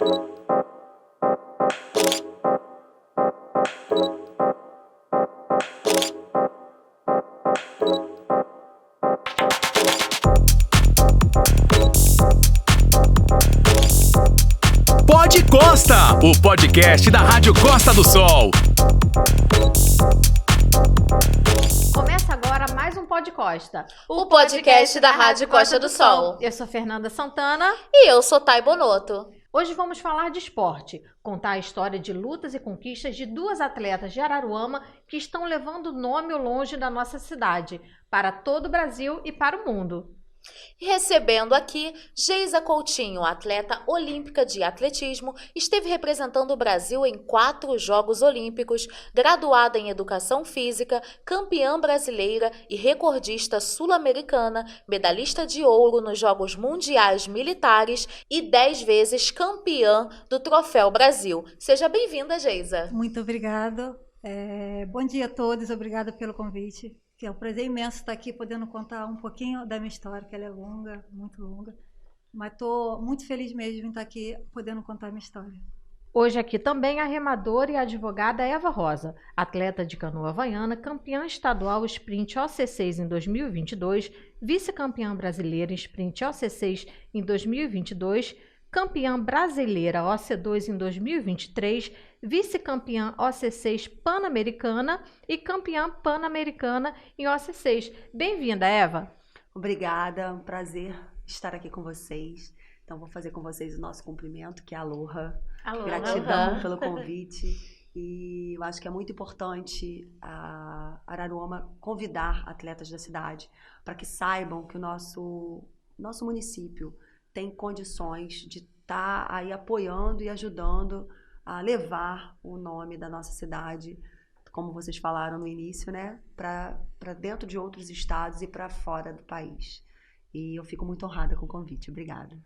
Pod Costa, o podcast da Rádio Costa do Sol. Começa agora mais um Pod Costa, o podcast da Rádio Costa do Sol. Eu sou Fernanda Santana. E eu sou Thay Bonotto. Hoje vamos falar de esporte, contar a história de lutas e conquistas de duas atletas de Araruama que estão levando o nome ao longe da nossa cidade, para todo o Brasil e para o mundo. Recebendo aqui, Geisa Coutinho, atleta olímpica de atletismo, esteve representando o Brasil em 4 Jogos Olímpicos, graduada em Educação Física, campeã brasileira e recordista sul-americana, medalhista de ouro nos Jogos Mundiais Militares e 10 vezes campeã do Troféu Brasil. Seja bem-vinda, Geisa. Muito obrigada. Bom dia a todos, obrigada pelo convite. É um prazer imenso estar aqui podendo contar um pouquinho da minha história, que ela é longa, muito longa. Mas estou muito feliz mesmo em estar aqui podendo contar a minha história. Hoje aqui também a remadora e a advogada Eva Rosa, atleta de canoa havaiana, campeã estadual sprint OC6 em 2022, vice-campeã brasileira em sprint OC6 em 2022, campeã brasileira OC2 em 2023, vice-campeã OC6 pan-americana e campeã pan-americana em OC6. Bem-vinda, Eva. Obrigada, é um prazer estar aqui com vocês. Então, vou fazer com vocês o nosso cumprimento, que é aloha. Aloha. Gratidão pelo convite. E eu acho que é muito importante a Araruama convidar atletas da cidade para que saibam que o nosso município tem condições de estar aí apoiando e ajudando a levar o nome da nossa cidade, como vocês falaram no início, né, para dentro de outros estados e para fora do país. E eu fico muito honrada com o convite. Obrigada.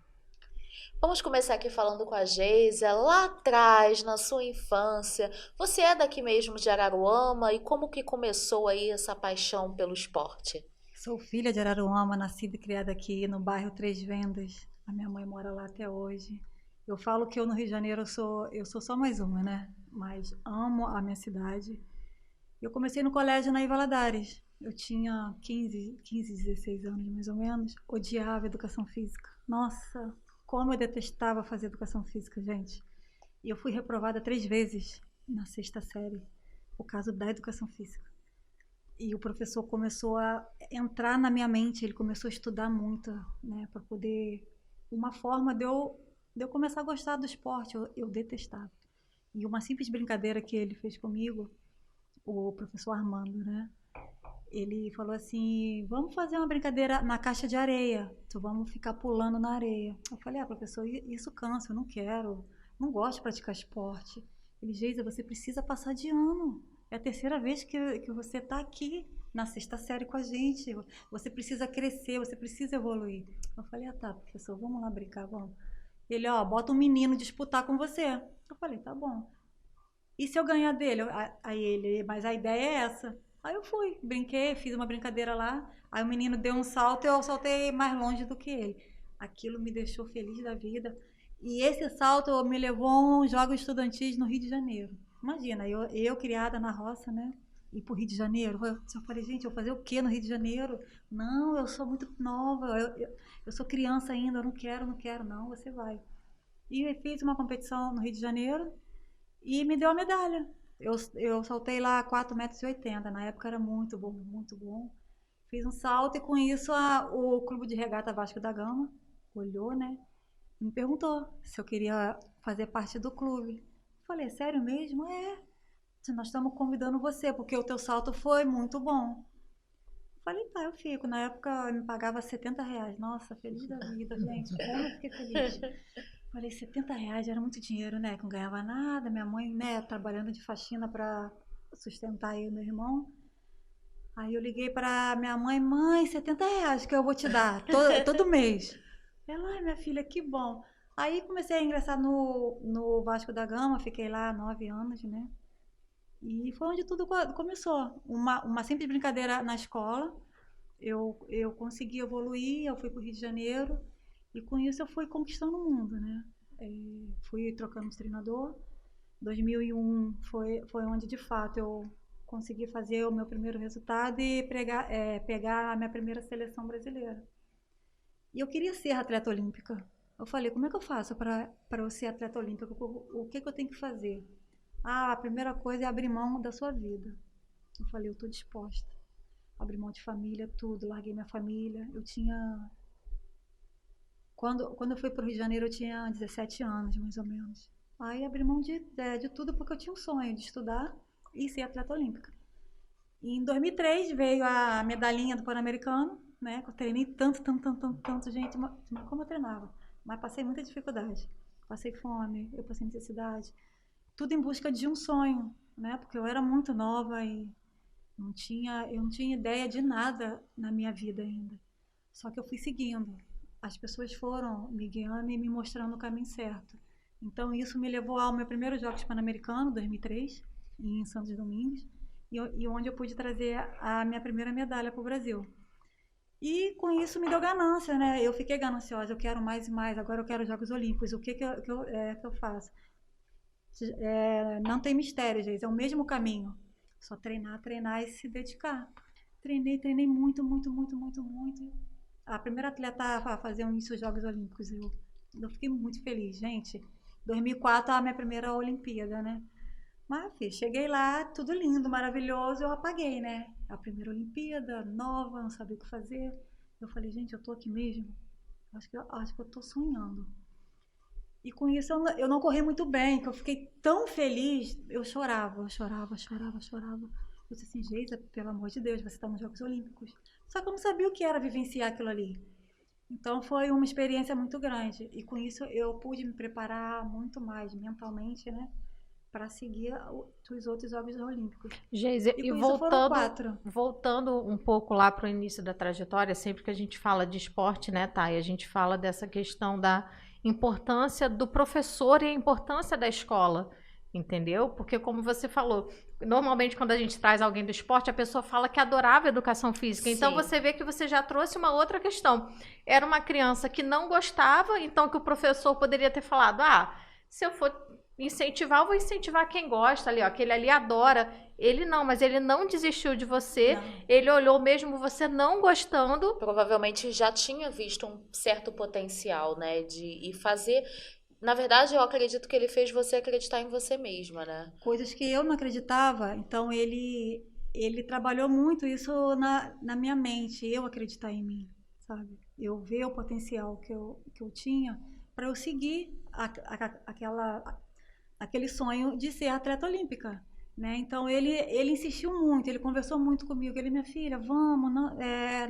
Vamos começar aqui falando com a Geisa. Lá atrás, na sua infância, você é daqui mesmo de Araruama e como que começou aí essa paixão pelo esporte? Sou filha de Araruama, nascida e criada aqui no bairro Três Vendas. A minha mãe mora lá até hoje. Eu falo que eu no Rio de Janeiro eu sou só mais uma, né? Mas amo a minha cidade. Eu comecei no colégio na Valadares. Eu tinha 15, 16 anos mais ou menos. Odiava educação física. Nossa, como eu detestava fazer educação física, gente. E eu fui reprovada 3 vezes na 6ª série, por causa da educação física. E o professor começou a entrar na minha mente, ele começou a estudar muito, né, para poder... Uma forma de eu começar a gostar do esporte, eu detestava. E uma simples brincadeira que ele fez comigo, o professor Armando, né? Ele falou assim, vamos fazer uma brincadeira na caixa de areia, então vamos ficar pulando na areia. Eu falei, professor, isso cansa, eu não quero, não gosto de praticar esporte. Ele, Geisa, você precisa passar de ano. É a 3ª vez que você está aqui na 6ª série com a gente. Você precisa crescer, você precisa evoluir. Eu falei, tá, professor, vamos lá brincar, vamos. Ele, bota um menino disputar com você. Eu falei, tá bom. E se eu ganhar dele? Aí ele, mas a ideia é essa. Aí eu fui, brinquei, fiz uma brincadeira lá. Aí o menino deu um salto e eu saltei mais longe do que ele. Aquilo me deixou feliz da vida. E esse salto me levou a uns Jogos Estudantis no Rio de Janeiro. Imagina, eu criada na roça, né? Ir pro Rio de Janeiro. Eu falei, gente, eu vou fazer o quê no Rio de Janeiro? Não, eu sou muito nova, eu sou criança ainda, eu não quero, não, você vai. E eu fiz uma competição no Rio de Janeiro e me deu a medalha. Eu saltei lá 4,80 m, na época era muito bom, muito bom. Fiz um salto e com isso o Clube de Regata Vasco da Gama olhou, né? E me perguntou se eu queria fazer parte do clube. Falei, sério mesmo? Nós estamos convidando você, porque o teu salto foi muito bom. Falei, tá, eu fico. Na época eu me pagava R$70. Nossa, feliz da vida, gente. Como eu fiquei feliz. Falei, R$70 era muito dinheiro, né? Que não ganhava nada. Minha mãe, né, trabalhando de faxina para sustentar eu e meu irmão. Aí eu liguei para minha mãe, R$70 que eu vou te dar todo mês. Ela, ai, minha filha, que bom. Aí comecei a ingressar no Vasco da Gama, fiquei lá 9 anos, né? E foi onde tudo começou. Uma simples brincadeira na escola, eu consegui evoluir, eu fui para o Rio de Janeiro e com isso eu fui conquistando o mundo, né? Fui trocando de treinador. 2001 foi onde, de fato, eu consegui fazer o meu primeiro resultado e pegar a minha primeira seleção brasileira. E eu queria ser atleta olímpica. Eu falei, como é que eu faço para eu ser atleta olímpica? O que eu tenho que fazer? A primeira coisa é abrir mão da sua vida. Eu falei, eu estou disposta. Abrir mão de família, tudo. Larguei minha família. Eu tinha... Quando eu fui para o Rio de Janeiro, eu tinha 17 anos, mais ou menos. Aí abri mão de tudo porque eu tinha um sonho de estudar e ser atleta olímpica. E em 2003 veio a medalhinha do Pan-Americano, né? Eu treinei tanto, gente, como eu treinava. Mas passei muita dificuldade. Passei fome, eu passei necessidade. Tudo em busca de um sonho, né? Porque eu era muito nova e eu não tinha ideia de nada na minha vida ainda. Só que eu fui seguindo. As pessoas foram me guiando e me mostrando o caminho certo. Então, isso me levou ao meu primeiro Jogos Pan-Americano, 2003, em Santos Domingos, e onde eu pude trazer a minha primeira medalha para o Brasil. E com isso me deu ganância, né? Eu fiquei gananciosa, eu quero mais e mais, agora eu quero Jogos Olímpicos, o que eu faço? Não tem mistério, gente, é o mesmo caminho. Só treinar e se dedicar. Treinei muito. A primeira atleta a fazer um início dos Jogos Olímpicos, eu fiquei muito feliz, gente. 2004, a minha primeira Olimpíada, né? Mas, filho, cheguei lá, tudo lindo, maravilhoso, eu apaguei, né? A primeira Olimpíada, nova, não sabia o que fazer. Eu falei, gente, eu tô aqui mesmo? Acho que eu tô sonhando. E com isso eu não corri muito bem, que eu fiquei tão feliz, eu chorava. Eu disse assim, Geisa, pelo amor de Deus, você tá nos Jogos Olímpicos. Só que eu não sabia o que era vivenciar aquilo ali. Então foi uma experiência muito grande. E com isso eu pude me preparar muito mais mentalmente, né? Para seguir os outros Jogos Olímpicos. Geisa, e voltando um pouco lá para o início da trajetória, sempre que a gente fala de esporte, né, Thay? A gente fala dessa questão da importância do professor e a importância da escola, entendeu? Porque, como você falou, normalmente quando a gente traz alguém do esporte, a pessoa fala que adorava educação física. Então, você vê que você já trouxe uma outra questão. Era uma criança que não gostava, então que o professor poderia ter falado, se eu for incentivar, eu vou incentivar quem gosta ali, ó, aquele ali adora. Ele não, mas ele não desistiu de você, ele olhou mesmo você não gostando. Provavelmente já tinha visto um certo potencial, né, e fazer... Na verdade, eu acredito que ele fez você acreditar em você mesma, né? Coisas que eu não acreditava, então ele trabalhou muito isso na minha mente, eu acreditar em mim, sabe? Eu ver o potencial que eu tinha para eu seguir aquele sonho de ser atleta olímpica, né? Então ele insistiu muito, ele conversou muito comigo, ele, minha filha, vamos,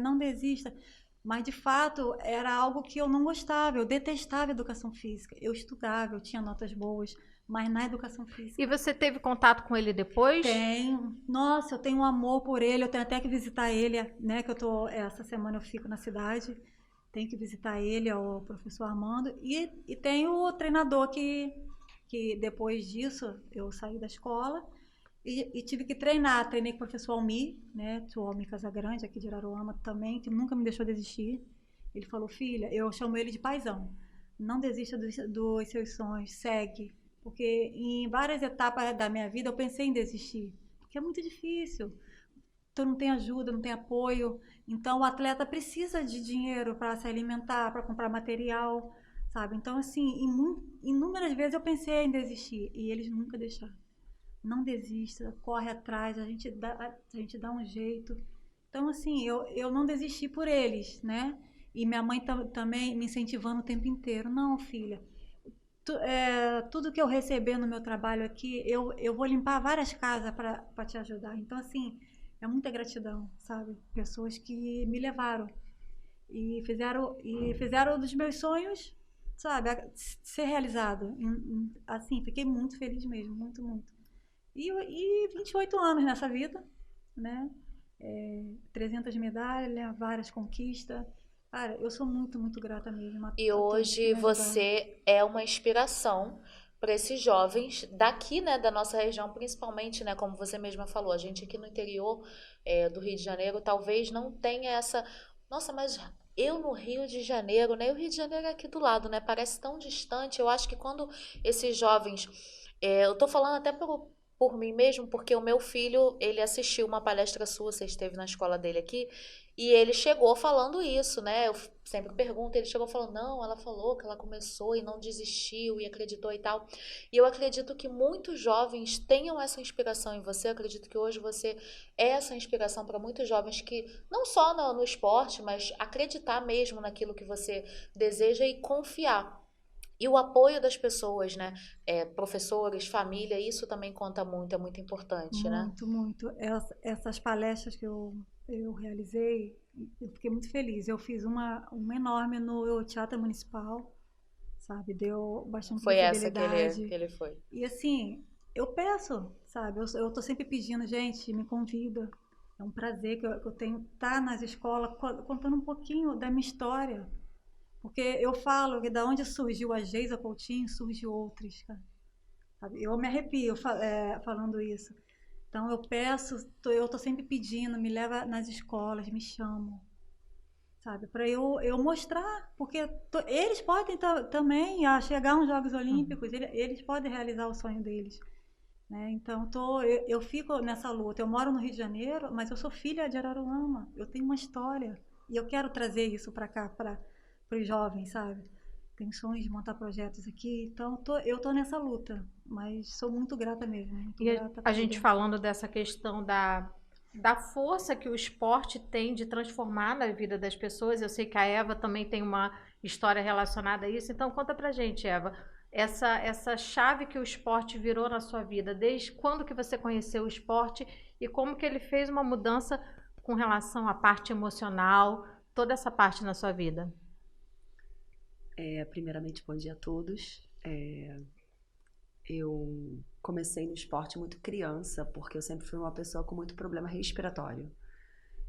não desista. Mas, de fato, era algo que eu não gostava. Eu detestava educação física. Eu estudava, eu tinha notas boas, mas na educação física... E você teve contato com ele depois? Tenho. Nossa, eu tenho um amor por ele. Eu tenho até que visitar ele, né? Que essa semana eu fico na cidade. Tenho que visitar ele, o professor Armando. E tem o treinador que depois disso, eu saí da escola e tive que treinar. Treinei com o professor Almir, né? O Almir Casagrande, aqui de Araruama também, que nunca me deixou desistir. Ele falou, filha, eu chamo ele de paizão. Não desista dos seus sonhos, segue. Porque em várias etapas da minha vida eu pensei em desistir. Porque é muito difícil. Tu não tem ajuda, não tem apoio. Então o atleta precisa de dinheiro para se alimentar, para comprar material, sabe? Então, assim, inúmeras vezes eu pensei em desistir. E eles nunca deixaram. Não desista, corre atrás, a gente dá um jeito. Então, assim, eu não desisti por eles, né? E minha mãe também me incentivando o tempo inteiro. Não, filha, tudo que eu receber no meu trabalho aqui, eu vou limpar várias casas para te ajudar. Então, assim, é muita gratidão, sabe? Pessoas que me levaram e fizeram dos meus sonhos, sabe, ser realizado. Assim, fiquei muito feliz mesmo, muito, muito. E 28 anos nessa vida, né? 300 medalhas, várias conquistas. Cara, eu sou muito, muito grata mesmo. E hoje você é uma inspiração para esses jovens daqui, né, da nossa região, principalmente, né, como você mesma falou, a gente aqui no interior do Rio de Janeiro talvez não tenha essa... Nossa, mas Eu no Rio de Janeiro, né? O Rio de Janeiro é aqui do lado, né? Parece tão distante. Eu acho que quando esses jovens... eu tô falando até por mim mesmo, porque o meu filho, ele assistiu uma palestra sua, você esteve na escola dele aqui, e ele chegou falando isso, né? Eu sempre pergunto, ele chegou falando, não, ela falou que ela começou e não desistiu e acreditou e tal. E eu acredito que muitos jovens tenham essa inspiração em você. Eu acredito que hoje você é essa inspiração para muitos jovens que, não só no esporte, mas acreditar mesmo naquilo que você deseja e confiar. E o apoio das pessoas, né? Professores, família, isso também conta muito, é muito importante, né? Muito, muito. Essas palestras que eu realizei, eu fiquei muito feliz. Eu fiz uma enorme no Teatro Municipal, sabe? Deu bastante Foi essa que visibilidade. ele foi. E assim, eu peço, sabe? Eu tô sempre pedindo, gente, me convida. É um prazer que eu tenho estar nas escolas contando um pouquinho da minha história. Porque eu falo que da onde surgiu a Geisa Coutinho, surgiu outras, cara. Sabe? Eu me arrepio falando isso. Então eu peço, eu tô sempre pedindo, me leva nas escolas, me chamam, sabe? Para eu mostrar, porque eles podem também chegar aos Jogos Olímpicos, eles podem realizar o sonho deles. Né? Então eu fico nessa luta. Eu moro no Rio de Janeiro, mas eu sou filha de Araruama. Eu tenho uma história e eu quero trazer isso para cá, para os jovens, sabe? Tenho sonhos de montar projetos aqui, então eu tô nessa luta, mas sou muito grata mesmo. Muito E grata a gente falando dessa questão da força que o esporte tem de transformar na vida das pessoas, eu sei que a Eva também tem uma história relacionada a isso, então conta pra gente, Eva, essa chave que o esporte virou na sua vida, desde quando que você conheceu o esporte e como que ele fez uma mudança com relação à parte emocional, toda essa parte na sua vida. Primeiramente, bom dia a todos. Eu comecei no esporte muito criança, porque eu sempre fui uma pessoa com muito problema respiratório.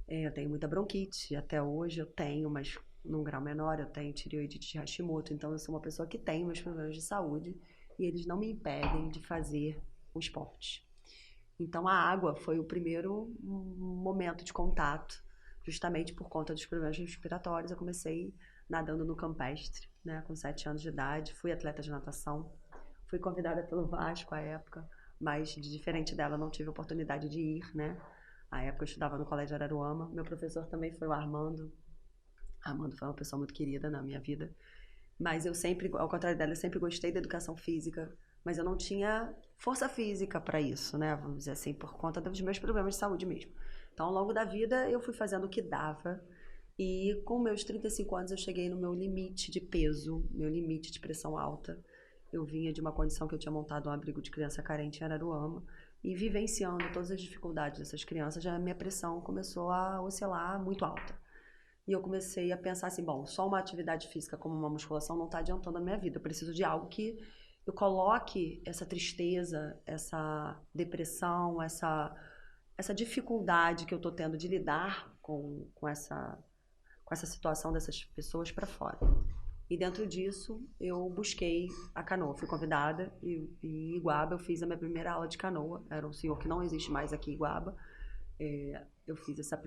Eu tenho muita bronquite, até hoje eu tenho, mas num grau menor, eu tenho tireoidite de Hashimoto, então eu sou uma pessoa que tem meus problemas de saúde e eles não me impedem de fazer o esporte. Então a água foi o primeiro momento de contato, justamente por conta dos problemas respiratórios. Eu comecei nadando no campestre, né, com 7 anos de idade, fui atleta de natação, fui convidada pelo Vasco à época, mas diferente dela não tive oportunidade de ir, né? À época eu estudava no Colégio Araruama, meu professor também foi o Armando. Armando foi uma pessoa muito querida na minha vida, mas eu sempre, ao contrário dela, eu sempre gostei da educação física, mas eu não tinha força física para isso, né? Vamos dizer assim, por conta dos meus problemas de saúde mesmo. Então, ao longo da vida, eu fui fazendo o que dava. E com meus 35 anos eu cheguei no meu limite de peso, meu limite de pressão alta. Eu vinha de uma condição que eu tinha montado um abrigo de criança carente em Araruama e vivenciando todas as dificuldades dessas crianças, já a minha pressão começou a oscilar muito alta. E eu comecei a pensar assim, bom, só uma atividade física como uma musculação não está adiantando a minha vida. Eu preciso de algo que eu coloque essa tristeza, essa depressão, essa dificuldade que eu estou tendo de lidar com essa situação dessas pessoas para fora. E dentro disso, eu busquei a canoa. Fui convidada e em Iguaba eu fiz a minha primeira aula de canoa. Era um senhor que não existe mais aqui em Iguaba. Eu fiz essa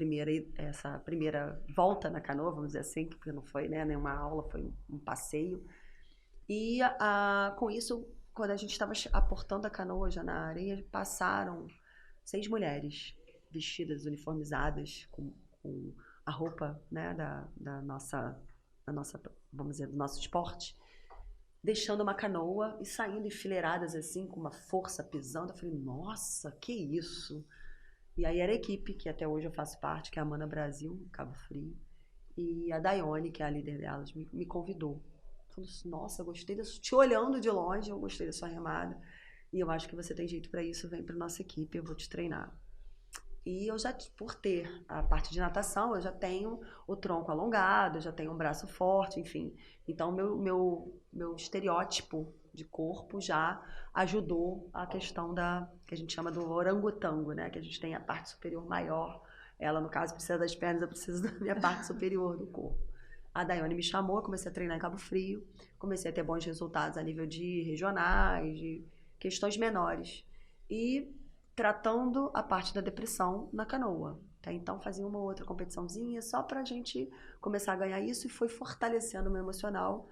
primeira volta na canoa, vamos dizer assim, porque não foi, né, nenhuma aula, foi um passeio. E com isso, quando a gente estava aportando a canoa já na areia, passaram 6 mulheres vestidas, uniformizadas, com a roupa, né, da nossa, vamos dizer, do nosso esporte, deixando uma canoa e saindo enfileiradas assim, com uma força pisando. Eu falei, nossa, que isso! E aí era a equipe, que até hoje eu faço parte, que é a Mana Brasil, Cabo Frio, e a Daione, que é a líder delas, me convidou. Falou assim, nossa, gostei te olhando de longe, eu gostei da sua remada, e eu acho que você tem jeito para isso, vem para nossa equipe, eu vou te treinar. E eu já, por ter a parte de natação, eu já tenho o tronco alongado, eu já tenho um braço forte, enfim. Então, meu estereótipo de corpo já ajudou a questão que a gente chama do orangotango, né? Que a gente tem a parte superior maior. Ela, no caso, precisa das pernas, eu preciso da minha parte superior do corpo. A Daione me chamou, eu comecei a treinar em Cabo Frio, comecei a ter bons resultados a nível de regionais, de questões menores. E tratando a parte da depressão na canoa. Até então fazia uma ou outra competiçãozinha só pra gente começar a ganhar isso e foi fortalecendo o meu emocional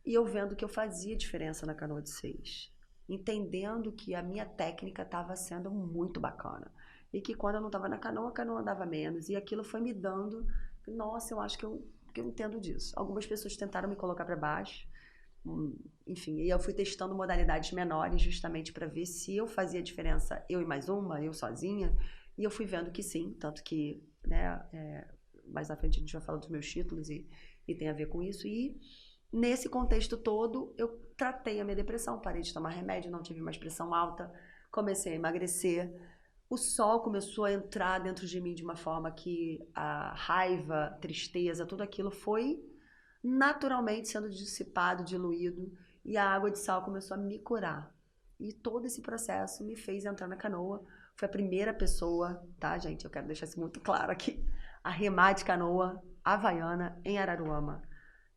e eu vendo que eu fazia diferença na canoa de 6. Entendendo que a minha técnica estava sendo muito bacana. E que quando eu não estava na canoa, a canoa andava menos. E aquilo foi me dando, nossa, eu acho que eu entendo disso. Algumas pessoas tentaram me colocar para baixo. Enfim, e eu fui testando modalidades menores justamente para ver se eu fazia diferença, eu e mais uma, eu sozinha. E eu fui vendo que sim, tanto que, né, mais à frente a gente vai falar dos meus títulos e tem a ver com isso. E nesse contexto todo, eu tratei a minha depressão, parei de tomar remédio, não tive mais pressão alta, comecei a emagrecer. O sol começou a entrar dentro de mim de uma forma que a raiva, tristeza, tudo aquilo foi naturalmente sendo dissipado, diluído, e a água de sal começou a me curar. E todo esse processo me fez entrar na canoa. Foi a primeira pessoa, tá, gente? Eu quero deixar isso muito claro aqui, a remar de canoa havaiana em Araruama,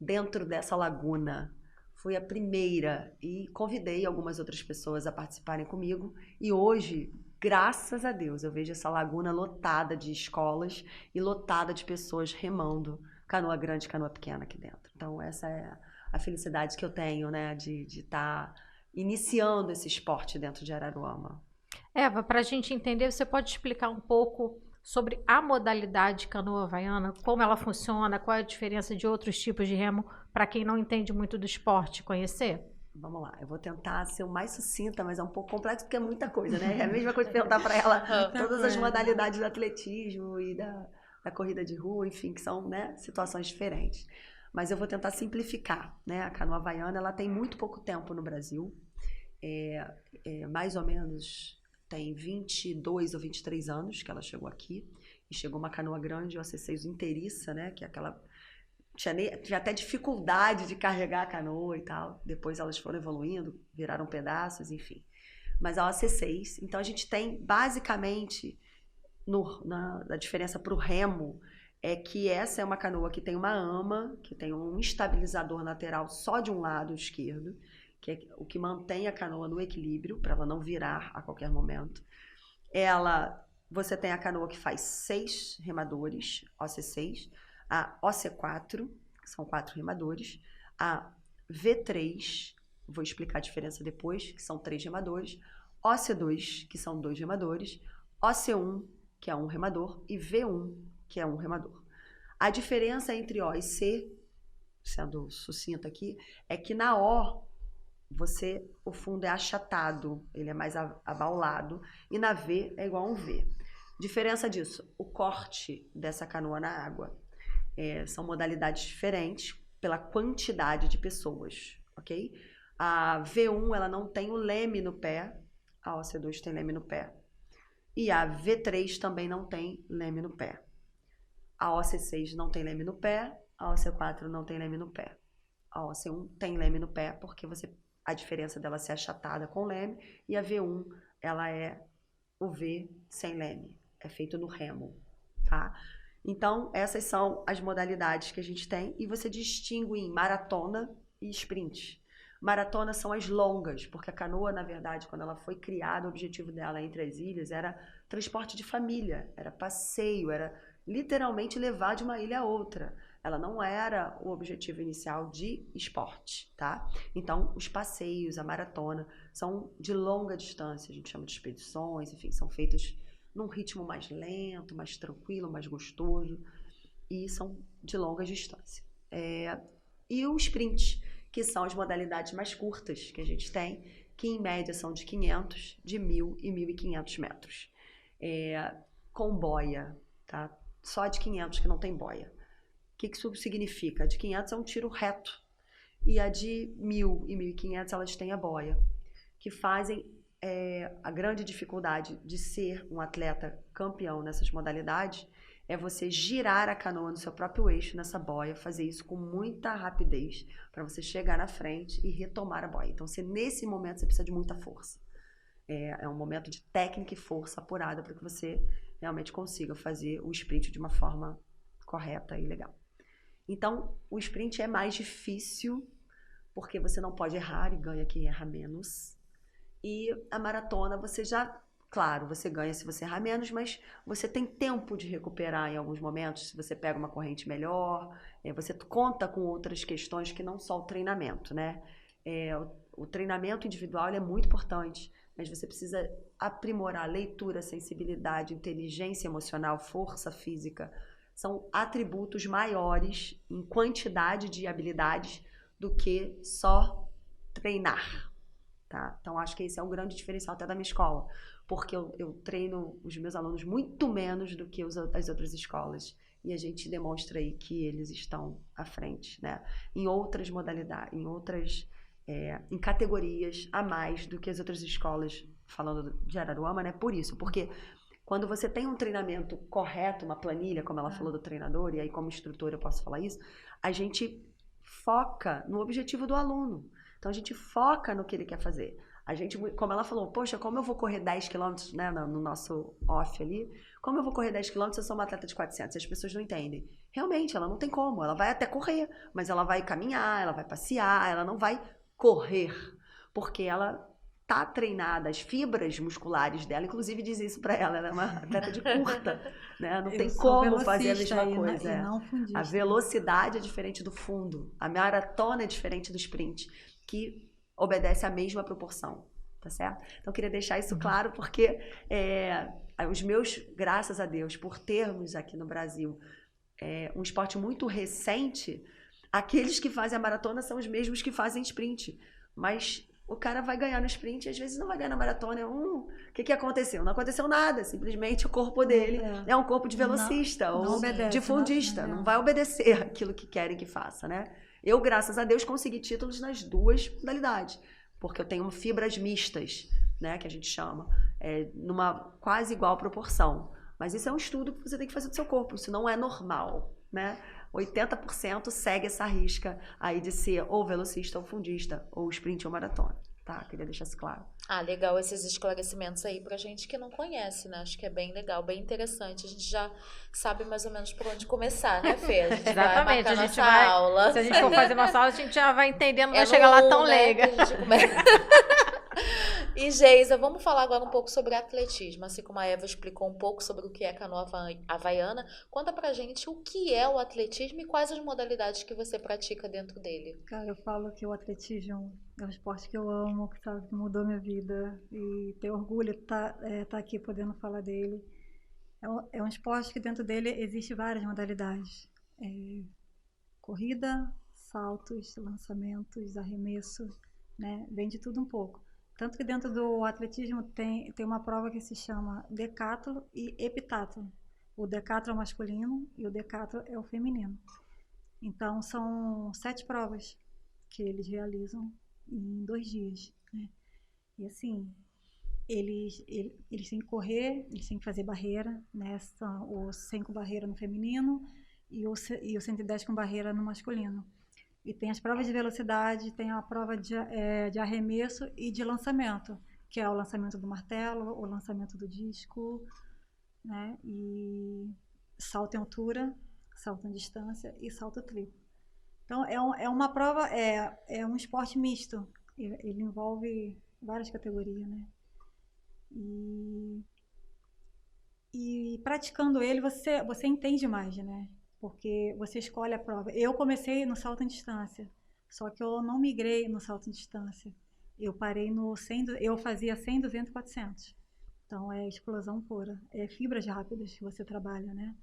dentro dessa laguna. Fui a primeira e convidei algumas outras pessoas a participarem comigo. E hoje, graças a Deus, eu vejo essa laguna lotada de escolas e lotada de pessoas remando canoa grande e canoa pequena aqui dentro. Então, essa é a felicidade que eu tenho, né, de estar iniciando esse esporte dentro de Araruama. Eva, para a gente entender, você pode explicar um pouco sobre a modalidade canoa havaiana, como ela funciona, qual é a diferença de outros tipos de remo, para quem não entende muito do esporte conhecer? Vamos lá, eu vou tentar ser o mais sucinta, mas é um pouco complexo porque é muita coisa, né? É a mesma coisa de perguntar para ela todas as modalidades do atletismo e da corrida de rua, enfim, que são, né, situações diferentes. Mas eu vou tentar simplificar, né? A canoa havaiana, ela tem muito pouco tempo no Brasil, mais ou menos tem 22 ou 23 anos que ela chegou aqui, e chegou uma canoa grande, o AC6 inteiriça, né? Que é aquela... Tinha até dificuldade de carregar a canoa e tal. Depois elas foram evoluindo, viraram pedaços, enfim. Mas a AC6, então a gente tem basicamente... a diferença para o remo é que essa é uma canoa que tem uma ama, que tem um estabilizador lateral só de um lado esquerdo, que é o que mantém a canoa no equilíbrio, para ela não virar a qualquer momento. Você tem a canoa que faz 6 remadores, OC6, a OC4, que são 4 remadores, a V3, vou explicar a diferença depois, que são 3 remadores, OC2, que são 2 remadores, OC1, que é 1 remador, e V1, que é 1 remador. A diferença entre O e C, sendo sucinta aqui, é que na O, o fundo é achatado, ele é mais abaulado, e na V é igual a um V. Diferença disso, o corte dessa canoa na água. São modalidades diferentes pela quantidade de pessoas, ok? A V1, ela não tem o leme no pé, a OC2 tem leme no pé. E a V3 também não tem leme no pé. A OC6 não tem leme no pé, a OC4 não tem leme no pé. A OC1 tem leme no pé porque a diferença dela ser achatada com leme, e a V1, ela é o V sem leme, é feito no remo, tá? Então, essas são as modalidades que a gente tem, e você distingue em maratona e sprint. Maratona são as longas, porque a canoa, na verdade, quando ela foi criada, o objetivo dela entre as ilhas era transporte de família, era passeio, era literalmente levar de uma ilha a outra. Ela não era o objetivo inicial de esporte, tá? Então, os passeios, a maratona, são de longa distância, a gente chama de expedições, enfim, são feitos num ritmo mais lento, mais tranquilo, mais gostoso, e são de longa distância. E o sprint, que são as modalidades mais curtas que a gente tem, que em média são de 500, de 1.000 e 1.500 metros. Com boia, tá? Só de 500 que não tem boia. O que isso significa? A de 500 é um tiro reto, e a de 1.000 e 1.500 elas têm a boia, que fazem a grande dificuldade de ser um atleta campeão nessas modalidades é você girar a canoa no seu próprio eixo nessa boia, fazer isso com muita rapidez para você chegar na frente e retomar a boia. Então, nesse momento você precisa de muita força. É um momento de técnica e força apurada para que você realmente consiga fazer o sprint de uma forma correta e legal. Então, o sprint é mais difícil porque você não pode errar e ganha quem erra menos. E a maratona você já Claro, você ganha se você errar menos, mas você tem tempo de recuperar em alguns momentos, se você pega uma corrente melhor, você conta com outras questões que não só o treinamento, né? O treinamento individual ele é muito importante, mas você precisa aprimorar leitura, sensibilidade, inteligência emocional, força física. São atributos maiores em quantidade de habilidades do que só treinar, tá? Então, acho que esse é um grande diferencial até da minha escola, porque eu treino os meus alunos muito menos do que as outras escolas. E a gente demonstra aí que eles estão à frente, né? Em outras modalidades, em categorias a mais do que as outras escolas, falando de Araruama, né? Por isso, porque quando você tem um treinamento correto, uma planilha, como ela falou do treinador, e aí como instrutora eu posso falar isso, a gente foca no objetivo do aluno. Então, a gente foca no que ele quer fazer. A gente, como ela falou, poxa, como eu vou correr 10 quilômetros, né, no nosso off ali, como eu vou correr 10 quilômetros se eu sou uma atleta de 400? As pessoas não entendem. Realmente, ela não tem como. Ela vai até correr, mas ela vai caminhar, ela vai passear, ela não vai correr, porque ela tá treinada, as fibras musculares dela, inclusive diz isso pra ela é uma atleta de curta, né? Não tem como fazer a mesma coisa. A velocidade é diferente do fundo, a maratona é diferente do sprint, que obedece à mesma proporção, tá certo? Então, eu queria deixar isso claro, porque os meus, graças a Deus, por termos aqui no Brasil um esporte muito recente, aqueles que fazem a maratona são os mesmos que fazem sprint, mas o cara vai ganhar no sprint e às vezes não vai ganhar na maratona. O que aconteceu? Não aconteceu nada, simplesmente o corpo dele é um corpo de velocista ou de fundista, não vai obedecer aquilo que querem que faça, né? Eu, graças a Deus, consegui títulos nas duas modalidades, porque eu tenho fibras mistas, né, que a gente chama, numa quase igual proporção. Mas isso é um estudo que você tem que fazer do seu corpo, isso não é normal, né? 80% segue essa risca aí de ser ou velocista ou fundista, ou sprint ou maratona. Tá, queria deixar isso claro. Ah, legal esses esclarecimentos aí pra gente que não conhece, né? Acho que é bem legal, bem interessante. A gente já sabe mais ou menos por onde começar, né, Fê? A gente Exatamente, vai a gente vai, aula. Se a gente for fazer uma aula, a gente já vai entendendo, não vai chegar lá tão leiga. E, Geisa, vamos falar agora um pouco sobre atletismo. Assim como a Eva explicou um pouco sobre o que é canoa havaiana, conta pra gente o que é o atletismo e quais as modalidades que você pratica dentro dele. Cara, eu falo que o atletismo é um esporte que eu amo, que sabe, que mudou minha vida. E tenho orgulho de tá aqui podendo falar dele. É um esporte que dentro dele existe várias modalidades. Corrida, saltos, lançamentos, arremesso, né? Vem de tudo um pouco. Tanto que dentro do atletismo tem uma prova que se chama decatlo e heptatlo. O decatlo é o masculino e o decatlo é o feminino. Então, são 7 provas que eles realizam em 2 dias, né? E assim, eles têm que correr, eles têm que fazer barreira, né? São os 100 com barreira no feminino e o 110 com barreira no masculino. E tem as provas de velocidade, tem a prova de arremesso e de lançamento, que é o lançamento do martelo, o lançamento do disco, né? E salto em altura, salto em distância e salto triplo. Então, é uma prova, é um esporte misto. Ele envolve várias categorias, né? E praticando ele, você entende mais, né? Porque você escolhe a prova. Eu comecei no salto em distância, só que eu não migrei no salto em distância. Eu parei no 100, eu fazia 100, 200, 400. Então, é explosão pura. É fibras rápidas que você trabalha, né?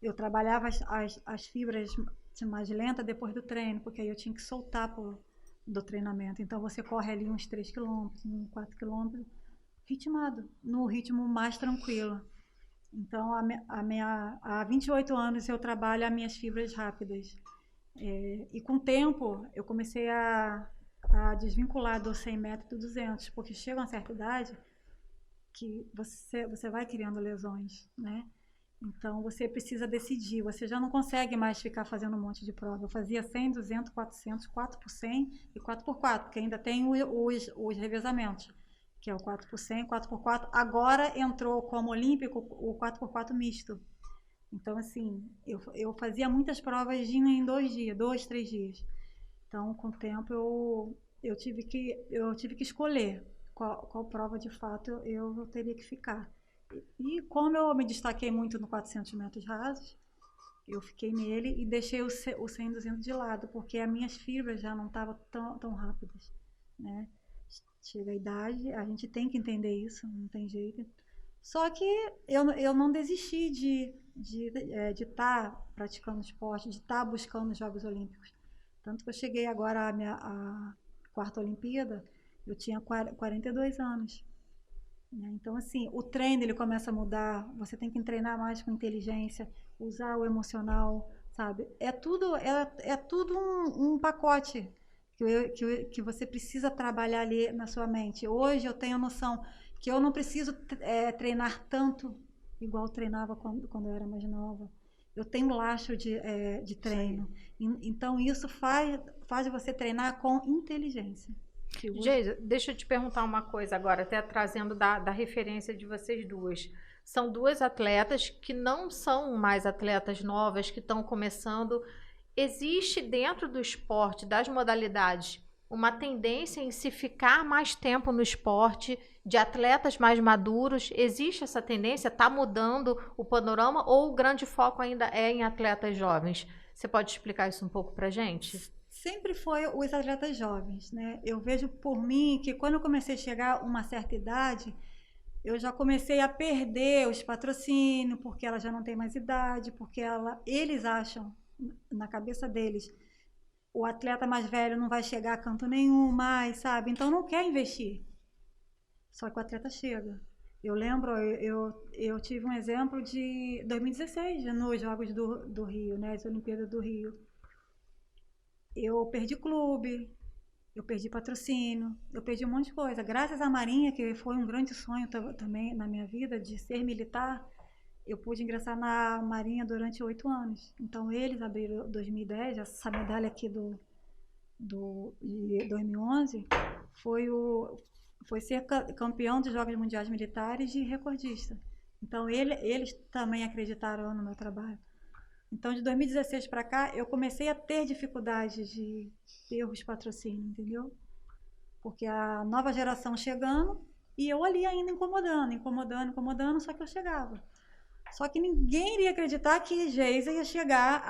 Eu trabalhava as fibras mais lentas depois do treino, porque aí eu tinha que soltar do treinamento. Então, você corre ali uns 3 km, uns 4 km, ritmado, no ritmo mais tranquilo. Então, há 28 anos eu trabalho as minhas fibras rápidas. E com o tempo, eu comecei a desvincular do 100 metros do 200, porque chega uma certa idade que você vai criando lesões, né? Então, você precisa decidir. Você já não consegue mais ficar fazendo um monte de prova. Eu fazia 100, 200, 400, 4 por 100 e 4 por 4, porque ainda tem os revezamentos, que é o 4 por 100, 4 por 4. Agora entrou como olímpico o 4 por 4 misto. Então, assim, eu fazia muitas provas em 2 dias, 2, 3 dias. Então, com o tempo, eu tive que escolher qual prova de fato eu teria que ficar. E como eu me destaquei muito no 400 metros rasos, eu fiquei nele e deixei o 100 e 200 de lado, porque as minhas fibras já não estavam tão rápidas, né? Chega a idade, a gente tem que entender isso, não tem jeito. Só que eu não desisti de estar praticando esporte, de estar buscando os Jogos Olímpicos. Tanto que eu cheguei agora à quarta Olimpíada, eu tinha 42 anos. Né? Então, assim, o treino ele começa a mudar, você tem que treinar mais com inteligência, usar o emocional, sabe? É tudo um pacote que você precisa trabalhar ali na sua mente. Hoje eu tenho a noção que eu não preciso treinar tanto igual eu treinava quando eu era mais nova. Eu tenho lastro de treino. Então, isso faz você treinar com inteligência. Geisa, deixa eu te perguntar uma coisa agora, até trazendo da referência de vocês duas. São duas atletas que não são mais atletas novas, que estão começando. Existe dentro do esporte, das modalidades, uma tendência em se ficar mais tempo no esporte, de atletas mais maduros? Existe essa tendência? Está mudando o panorama ou o grande foco ainda é em atletas jovens? Você pode explicar isso um pouco para a gente? Sempre foi os atletas jovens, né? Eu vejo por mim que quando eu comecei a chegar a uma certa idade, eu já comecei a perder os patrocínios, porque ela já não tem mais idade, porque eles acham, na cabeça deles, o atleta mais velho não vai chegar a canto nenhum mais, sabe? Então não quer investir. Só que o atleta chega. Eu lembro, eu tive um exemplo de 2016, nos Jogos do Rio, né? As Olimpíadas do Rio. Eu perdi clube, eu perdi patrocínio, eu perdi um monte de coisa. Graças à Marinha, que foi um grande sonho também na minha vida, de ser militar, eu pude ingressar na Marinha durante 8 anos. Então, eles abriram 2010, essa medalha aqui de 2011, foi ser campeão dos Jogos Mundiais Militares de recordista. Então, eles também acreditaram no meu trabalho. Então, de 2016 para cá, eu comecei a ter dificuldade de ter os patrocínios, entendeu? Porque a nova geração chegando e eu ali ainda incomodando, só que eu chegava. Só que ninguém iria acreditar que Geisa ia chegar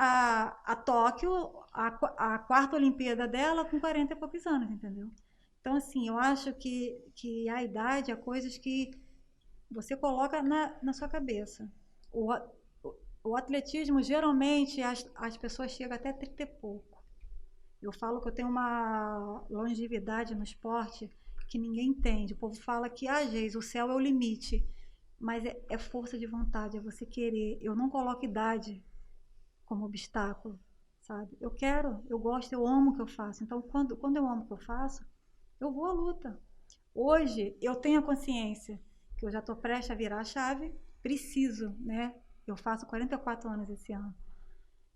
a Tóquio, a quarta Olimpíada dela, com 40 e poucos anos, entendeu? Então, assim, eu acho que a idade é coisas que você coloca na sua cabeça. O atletismo, geralmente, as pessoas chegam até 30 e pouco. Eu falo que eu tenho uma longevidade no esporte que ninguém entende. O povo fala que, Geisa, o céu é o limite. Mas é força de vontade, é você querer. Eu não coloco idade como obstáculo, sabe? Eu quero, eu gosto, eu amo o que eu faço. Então, quando eu amo o que eu faço, eu vou à luta. Hoje, eu tenho a consciência que eu já estou prestes a virar a chave, preciso, né? Eu faço 44 anos esse ano.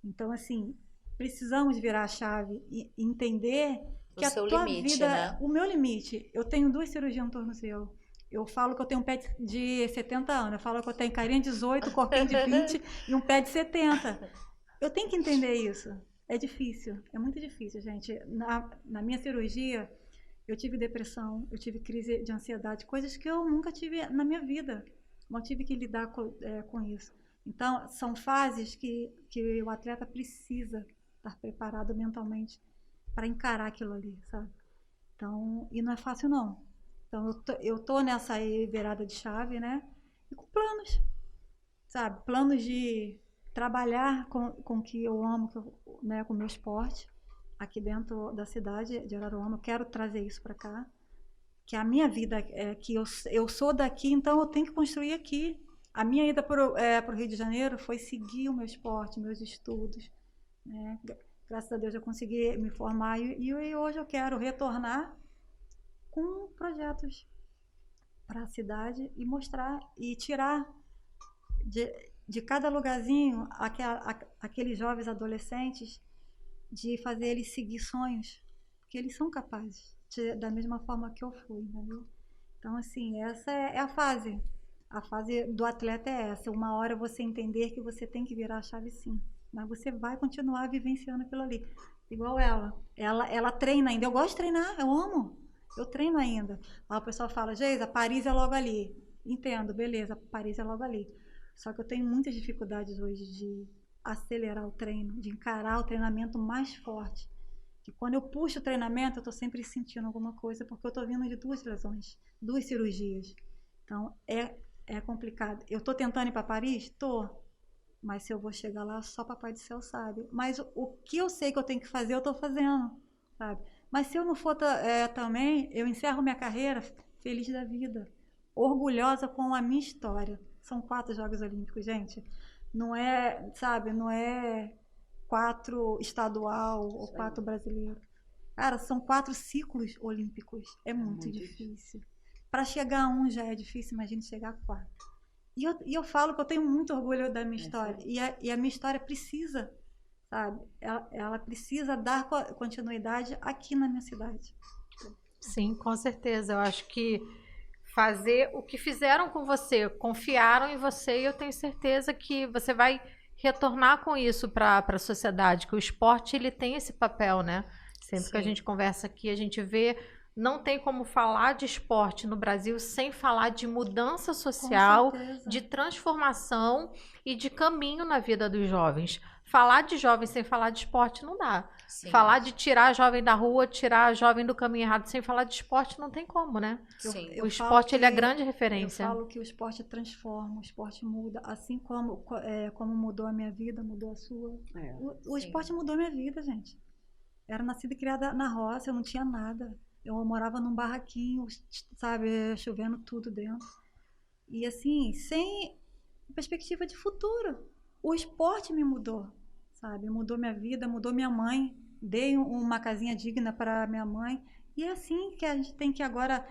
Então, assim, precisamos virar a chave e entender que a tua vida, né? O meu limite. Eu tenho 2 cirurgias no tornozelo. Eu falo que eu tenho um pé de 70 anos. Eu falo que eu tenho carinha de 18, corpinho de 20 e um pé de 70. Eu tenho que entender isso. É difícil. É muito difícil, gente. Na minha cirurgia, eu tive depressão, eu tive crise de ansiedade, coisas que eu nunca tive na minha vida. Não tive que lidar com isso. Então, são fases que o atleta precisa estar preparado mentalmente para encarar aquilo ali, sabe? Então, e não é fácil, não. Então, eu tô nessa aí virada de chave, né? E com planos, sabe? Planos de trabalhar com o que eu amo, né? Com o meu esporte, aqui dentro da cidade de Araruama. Eu quero trazer isso para cá. Que a minha vida é que eu sou daqui, então eu tenho que construir aqui. A minha ida para o Rio de Janeiro foi seguir o meu esporte, meus estudos, né? Graças a Deus eu consegui me formar e hoje eu quero retornar com projetos para a cidade e mostrar e tirar de cada lugarzinho aqueles jovens adolescentes, de fazer eles seguir sonhos, porque eles são capazes, da mesma forma que eu fui, entendeu? Então, assim, essa é a fase. A fase do atleta é essa. Uma hora você entender que você tem que virar a chave, sim. Mas você vai continuar vivenciando aquilo ali. Igual ela treina ainda. Eu gosto de treinar, eu amo. Eu treino ainda. Aí o pessoal fala, Geisa, Paris é logo ali. Entendo, beleza, Paris é logo ali. Só que eu tenho muitas dificuldades hoje de acelerar o treino, de encarar o treinamento mais forte. Que quando eu puxo o treinamento, eu tô sempre sentindo alguma coisa, porque eu tô vindo de 2 lesões, 2 cirurgias. Então, é complicado. Eu tô tentando ir para Paris? Tô. Mas se eu vou chegar lá, só Papai do Céu sabe. Mas o que eu sei que eu tenho que fazer, eu tô fazendo, sabe? Mas se eu não for também, eu encerro minha carreira feliz da vida, orgulhosa com a minha história. São 4 Jogos Olímpicos, gente. Não é, sabe, não é 4 estadual ou 4 brasileiro. Cara, são 4 ciclos olímpicos. É muito difícil. Para chegar a um já é difícil, imagine chegar a 4. E eu falo que eu tenho muito orgulho da minha história. E a minha história precisa, sabe? Ela precisa dar continuidade aqui na minha cidade. Sim, com certeza. Eu acho que fazer o que fizeram com você, confiaram em você e eu tenho certeza que você vai retornar com isso para a sociedade, que o esporte ele tem esse papel, né? Sempre que a gente conversa aqui, a gente vê, não tem como falar de esporte no Brasil sem falar de mudança social, de transformação e de caminho na vida dos jovens. Falar de jovens sem falar de esporte não dá. Sim. Falar de tirar a jovem da rua, tirar a jovem do caminho errado sem falar de esporte não tem como, né? Sim. O esporte ele é a grande referência. Eu falo que o esporte transforma, o esporte muda. Assim como mudou a minha vida, mudou a sua. O esporte mudou a minha vida, gente. Era nascida e criada na roça, eu não tinha nada. Eu morava num barraquinho, sabe, chovendo tudo dentro. E assim, sem perspectiva de futuro. O esporte me mudou, sabe? Mudou minha vida, mudou minha mãe. Dei uma casinha digna para minha mãe. E é assim que a gente tem que agora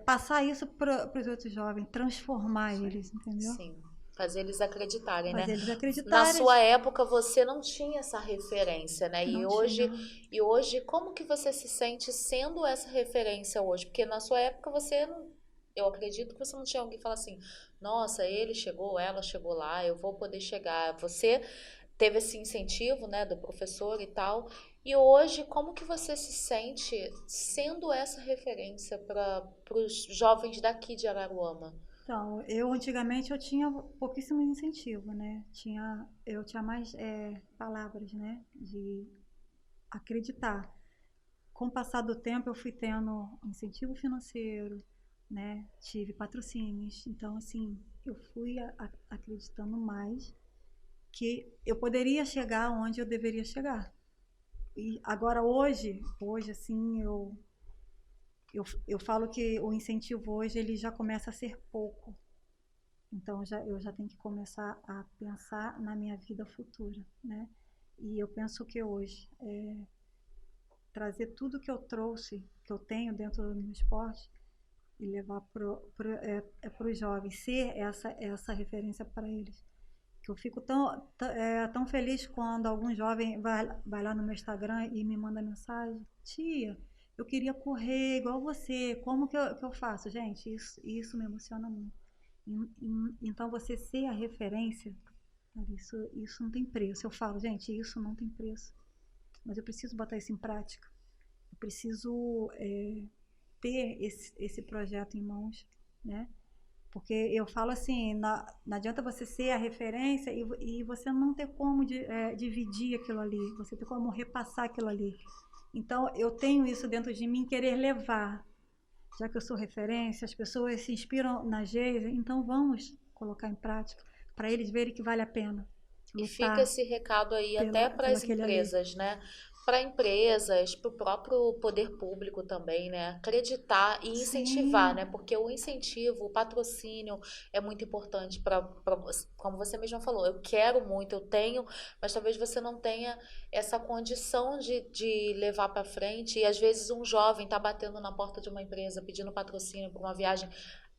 passar isso para os outros jovens, transformar eles, entendeu? Sim. Fazer eles acreditarem, Fazer né? eles acreditarem. Na sua época você não tinha essa referência, né? Não E hoje, como que você se sente sendo essa referência hoje? Porque na sua época você não, eu acredito que você não tinha alguém que fala assim, nossa, ele chegou, ela chegou lá, eu vou poder chegar. Você teve esse incentivo, né, do professor e tal. E hoje, como que você se sente sendo essa referência para os jovens daqui de Araruama? Então, antigamente eu tinha pouquíssimo incentivo, né? Eu tinha mais palavras, né? De acreditar. Com o passar do tempo eu fui tendo incentivo financeiro, né? Tive patrocínios. Então, assim, eu fui acreditando mais que eu poderia chegar onde eu deveria chegar. E agora hoje assim, eu falo que o incentivo hoje ele já começa a ser pouco. Então eu já tenho que começar a pensar na minha vida futura, né? E eu penso que hoje trazer tudo que eu trouxe, que eu tenho dentro do meu esporte e levar para os jovens, ser essa referência para eles. Que eu fico tão feliz quando algum jovem vai lá no meu Instagram e me manda mensagem, tia, eu queria correr igual você, como que eu faço? Gente, isso me emociona muito. Então, você ser a referência, isso não tem preço. Eu falo, gente, isso não tem preço. Mas eu preciso botar isso em prática. Eu preciso ter esse projeto em mãos, né? Porque eu falo assim, não adianta você ser a referência e você não ter como dividir aquilo ali, você ter como repassar aquilo ali. Então, eu tenho isso dentro de mim, querer levar. Já que eu sou referência, as pessoas se inspiram na Geisa, então vamos colocar em prática, para eles verem que vale a pena. E fica esse recado aí até para as empresas, né? Para empresas, para o próprio poder público também, né? Acreditar e incentivar, Sim. né? Porque o incentivo, o patrocínio é muito importante para, como você mesma falou, eu quero muito, eu tenho, mas talvez você não tenha essa condição de levar para frente. E às vezes um jovem está batendo na porta de uma empresa pedindo patrocínio para uma viagem.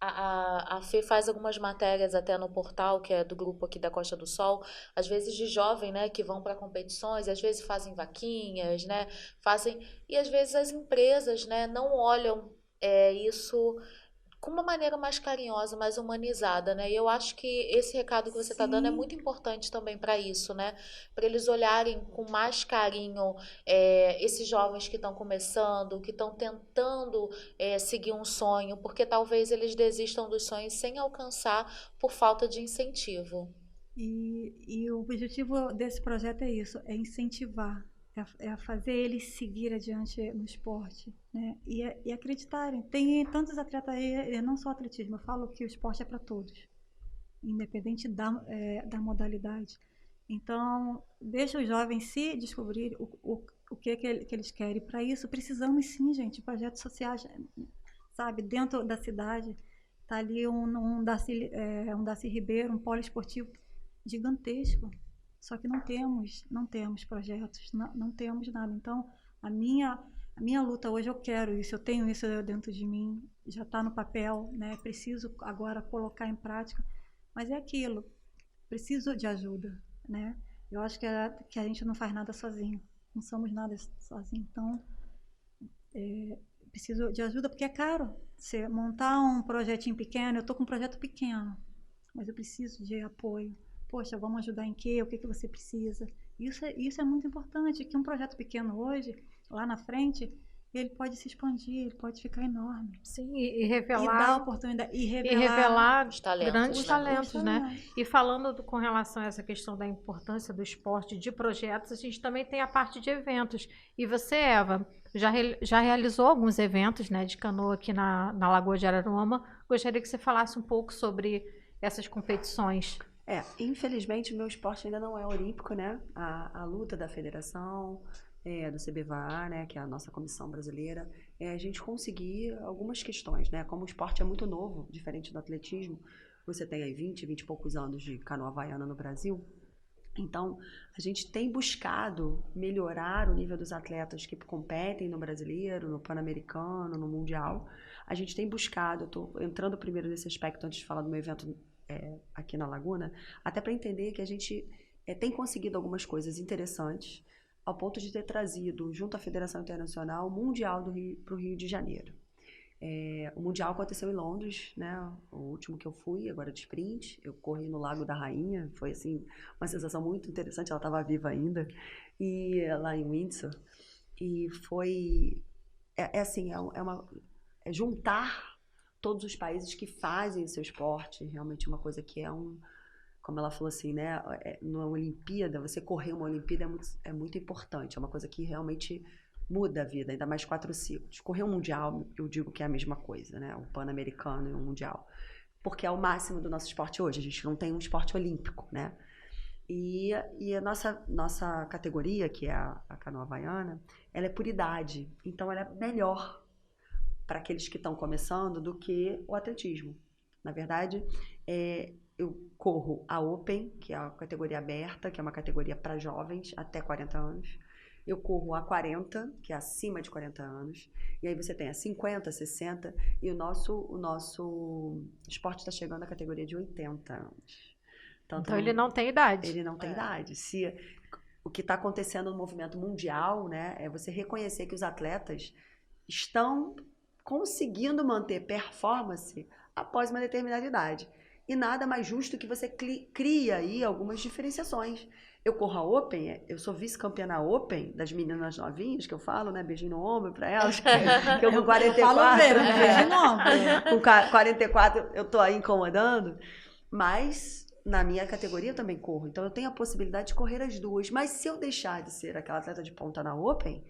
A Fê faz algumas matérias até no portal, que é do grupo aqui da Costa do Sol, às vezes de jovem, né, que vão para competições, às vezes fazem vaquinhas, né, e às vezes as empresas, né, não olham isso com uma maneira mais carinhosa, mais humanizada, né? E eu acho que esse recado que você está dando é muito importante também para isso, né? Para eles olharem com mais carinho esses jovens que estão começando, que estão tentando seguir um sonho, porque talvez eles desistam dos sonhos sem alcançar por falta de incentivo. E o objetivo desse projeto é isso, é incentivar, é fazer eles seguir adiante no esporte, né? E acreditarem. Tem tantos atletas aí, não só atletismo, eu falo que o esporte é para todos, independente da modalidade. Então, deixa os jovens se descobrir o que eles querem. Para isso, precisamos sim, gente, de projetos sociais, sabe? Dentro da cidade, está ali um Darcy Ribeiro, um polo esportivo gigantesco. Só que não temos projetos, não temos nada. Então, a minha luta hoje, eu quero isso, eu tenho isso dentro de mim, já está no papel, né? Preciso agora colocar em prática. Mas é aquilo, preciso de ajuda, né? Eu acho que a gente não faz nada sozinho, não somos nada sozinhos. Então, preciso de ajuda porque é caro. Você montar um projetinho pequeno, eu estou com um projeto pequeno, mas eu preciso de apoio. Poxa, vamos ajudar em quê? O que você precisa? Isso é muito importante, que um projeto pequeno hoje, lá na frente, ele pode se expandir, ele pode ficar enorme. Sim, e revelar... E dar oportunidade, e revelar os talentos, grandes né? talentos, né? E falando com relação a essa questão da importância do esporte, de projetos, a gente também tem a parte de eventos. E você, Eva, já realizou alguns eventos, né, de canoa aqui na Lagoa de Araruama. Gostaria que você falasse um pouco sobre essas competições. Infelizmente o meu esporte ainda não é olímpico, né? A luta da federação, do CBVA, né, que é a nossa comissão brasileira, a gente conseguir algumas questões, né? Como o esporte é muito novo, diferente do atletismo, você tem aí 20 e poucos anos de canoa havaiana no Brasil, então a gente tem buscado melhorar o nível dos atletas que competem no brasileiro, no pan-americano, no mundial. A gente tem buscado, eu estou entrando primeiro nesse aspecto antes de falar do meu evento aqui na Laguna, até para entender que a gente tem conseguido algumas coisas interessantes, ao ponto de ter trazido, junto à Federação Internacional, o Mundial para o Rio de Janeiro. O Mundial aconteceu em Londres, né? O último que eu fui, agora de sprint, eu corri no Lago da Rainha, foi assim, uma sensação muito interessante, ela estava viva ainda, e lá em Windsor, e foi, juntar todos os países que fazem o seu esporte, realmente uma coisa que como ela falou assim, né, numa Olimpíada, você correr uma Olimpíada é muito importante, é uma coisa que realmente muda a vida, ainda mais 4 ciclos. Correr um Mundial, eu digo que é a mesma coisa, né, o Pan-Americano e o Mundial, porque é o máximo do nosso esporte hoje, a gente não tem um esporte olímpico, né, e a nossa categoria, que é a canoa havaiana, ela é por idade, então ela é melhor para aqueles que estão começando do que o atletismo. Na verdade, eu corro a Open, que é a categoria aberta, que é uma categoria para jovens até 40 anos. Eu corro a 40, que é acima de 40 anos. E aí você tem a 50, 60. E o nosso esporte está chegando à categoria de 80 anos. Então ele não tem idade. Ele não tem idade. O que está acontecendo no movimento mundial, né, é você reconhecer que os atletas estão conseguindo manter performance após uma determinada idade. E nada mais justo que você cria aí algumas diferenciações. Eu corro a Open, eu sou vice-campeã na Open, das meninas novinhas, que eu falo, né, beijinho no ombro para elas, que eu com 44... Eu falo mesmo, beijinho no ombro. Com 44 eu tô aí incomodando, mas na minha categoria eu também corro, então eu tenho a possibilidade de correr as duas, mas se eu deixar de ser aquela atleta de ponta na Open,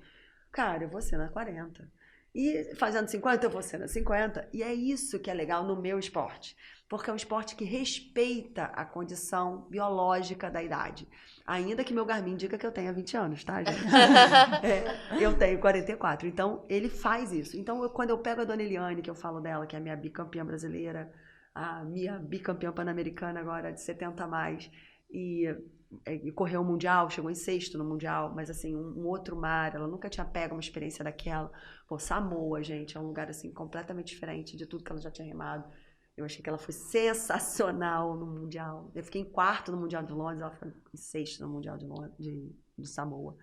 cara, eu vou ser na 40. E fazendo 50, eu vou ser na 50. E é isso que é legal no meu esporte. Porque é um esporte que respeita a condição biológica da idade. Ainda que meu Garmin diga que eu tenha 20 anos, tá, gente? Eu tenho 44. Então, ele faz isso. Então, quando eu pego a dona Eliane, que eu falo dela, que é a minha bicampeã brasileira, a minha bicampeã pan-americana agora, de 70 a mais, e correu o Mundial, chegou em 6º no Mundial, mas assim, um outro mar, ela nunca tinha pego uma experiência daquela. Pô, Samoa, gente, é um lugar assim completamente diferente de tudo que ela já tinha remado. Eu achei que ela foi sensacional no Mundial. Eu fiquei em 4º no Mundial de Londres, ela ficou em 6º no Mundial de Samoa.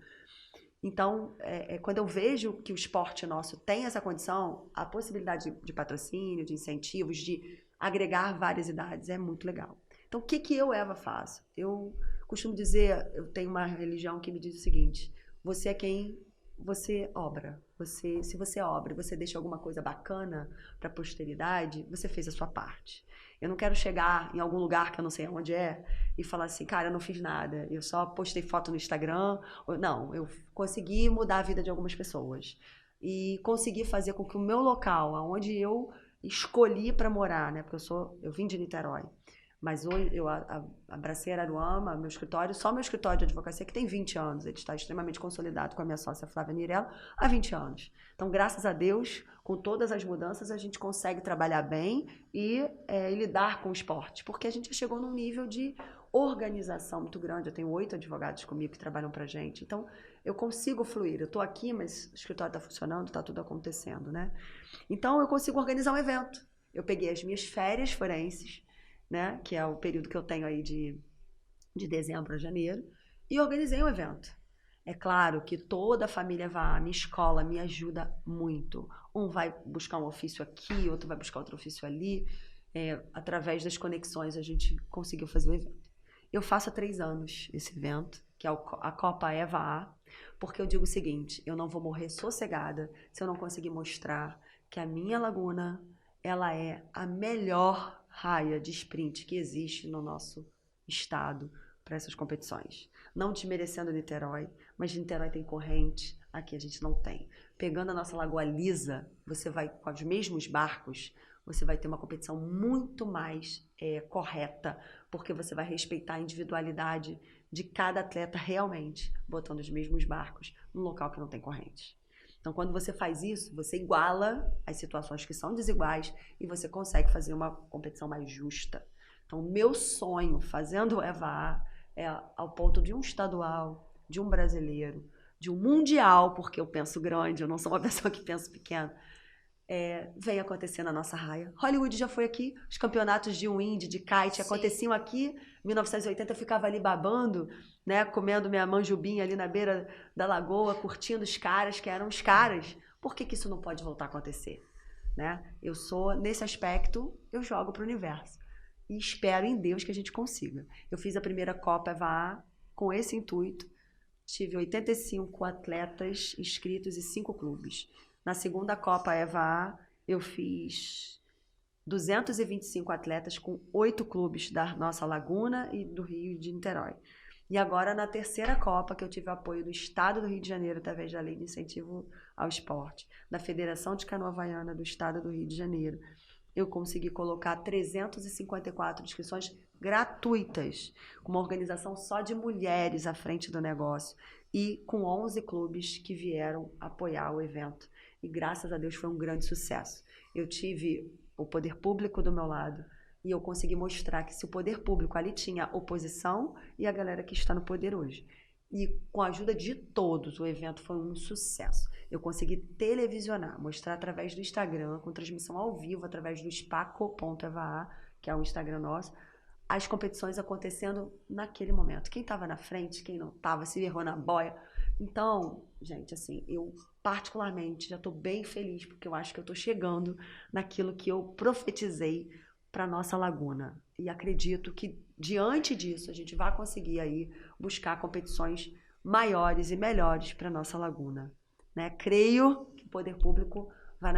Então, quando eu vejo que o esporte nosso tem essa condição, a possibilidade de patrocínio, de incentivos, de agregar várias idades é muito legal. Então, o que eu, Eva, faço? Eu costumo dizer, eu tenho uma religião que me diz o seguinte: você é quem você obra. Se você obra, você deixa alguma coisa bacana para a posteridade, você fez a sua parte. Eu não quero chegar em algum lugar que eu não sei onde é e falar assim, cara, eu não fiz nada, eu só postei foto no Instagram. Não, eu consegui mudar a vida de algumas pessoas e consegui fazer com que o meu local, onde eu escolhi para morar, né? Porque eu vim de Niterói, mas hoje eu abracei Araruama, só meu escritório de advocacia, que tem 20 anos, ele está extremamente consolidado com a minha sócia Flávia Nirella há 20 anos. Então, graças a Deus, com todas as mudanças, a gente consegue trabalhar bem e lidar com o esporte, porque a gente já chegou num nível de organização muito grande. Eu tenho 8 advogados comigo que trabalham pra gente, então eu consigo fluir. Eu estou aqui, mas o escritório está funcionando, está tudo acontecendo, né? Então, eu consigo organizar um evento. Eu peguei as minhas férias forenses, né, que é o período que eu tenho aí de dezembro a janeiro, e organizei um evento. É claro que toda a família vai, minha escola me ajuda muito. Um vai buscar um ofício aqui, outro vai buscar outro ofício ali. Através das conexões a gente conseguiu fazer o evento. Eu faço há 3 anos esse evento, que é a Copa Eva A, porque eu digo o seguinte: eu não vou morrer sossegada se eu não conseguir mostrar que a minha laguna, ela é a melhor raia de sprint que existe no nosso estado para essas competições. Não desmerecendo Niterói, mas Niterói tem corrente, aqui a gente não tem. Pegando a nossa Lagoa Lisa, você vai com os mesmos barcos, você vai ter uma competição muito mais correta, porque você vai respeitar a individualidade de cada atleta realmente, botando os mesmos barcos num local que não tem corrente. Então, quando você faz isso, você iguala as situações que são desiguais e você consegue fazer uma competição mais justa. Então, o meu sonho, fazendo o Eva A, é ao ponto de um estadual, de um brasileiro, de um mundial, porque eu penso grande, eu não sou uma pessoa que pensa pequeno, vem acontecer na nossa raia. Hollywood já foi aqui, os campeonatos de wind, de kite, sim, aconteciam aqui. Em 1980 eu ficava ali babando, né, comendo minha manjubinha ali na beira da lagoa, curtindo os caras, que eram os caras. Por que isso não pode voltar a acontecer? Né? Nesse aspecto, eu jogo para o universo. E espero em Deus que a gente consiga. Eu fiz a primeira Copa Eva A com esse intuito. Tive 85 atletas inscritos e 5 clubes. Na segunda Copa Eva A, eu fiz 225 atletas com 8 clubes da nossa Laguna e do Rio de Niterói. E agora, na terceira Copa, que eu tive apoio do Estado do Rio de Janeiro, através da Lei de Incentivo ao Esporte, da Federação de Canoa Havaiana do Estado do Rio de Janeiro, eu consegui colocar 354 inscrições gratuitas, com uma organização só de mulheres à frente do negócio e com 11 clubes que vieram apoiar o evento. E graças a Deus foi um grande sucesso. Eu tive o poder público do meu lado e eu consegui mostrar que se o poder público ali tinha oposição e a galera que está no poder hoje. E com a ajuda de todos, o evento foi um sucesso. Eu consegui televisionar, mostrar através do Instagram, com transmissão ao vivo, através do spaco.eva, que é o Instagram nosso, as competições acontecendo naquele momento. Quem estava na frente, quem não estava, se errou na boia. Então, gente, assim, eu particularmente já estou bem feliz, porque eu acho que eu estou chegando naquilo que eu profetizei para nossa Laguna. E acredito que, diante disso, a gente vai conseguir aí buscar competições maiores e melhores para nossa Laguna. Né? Creio que o poder público vai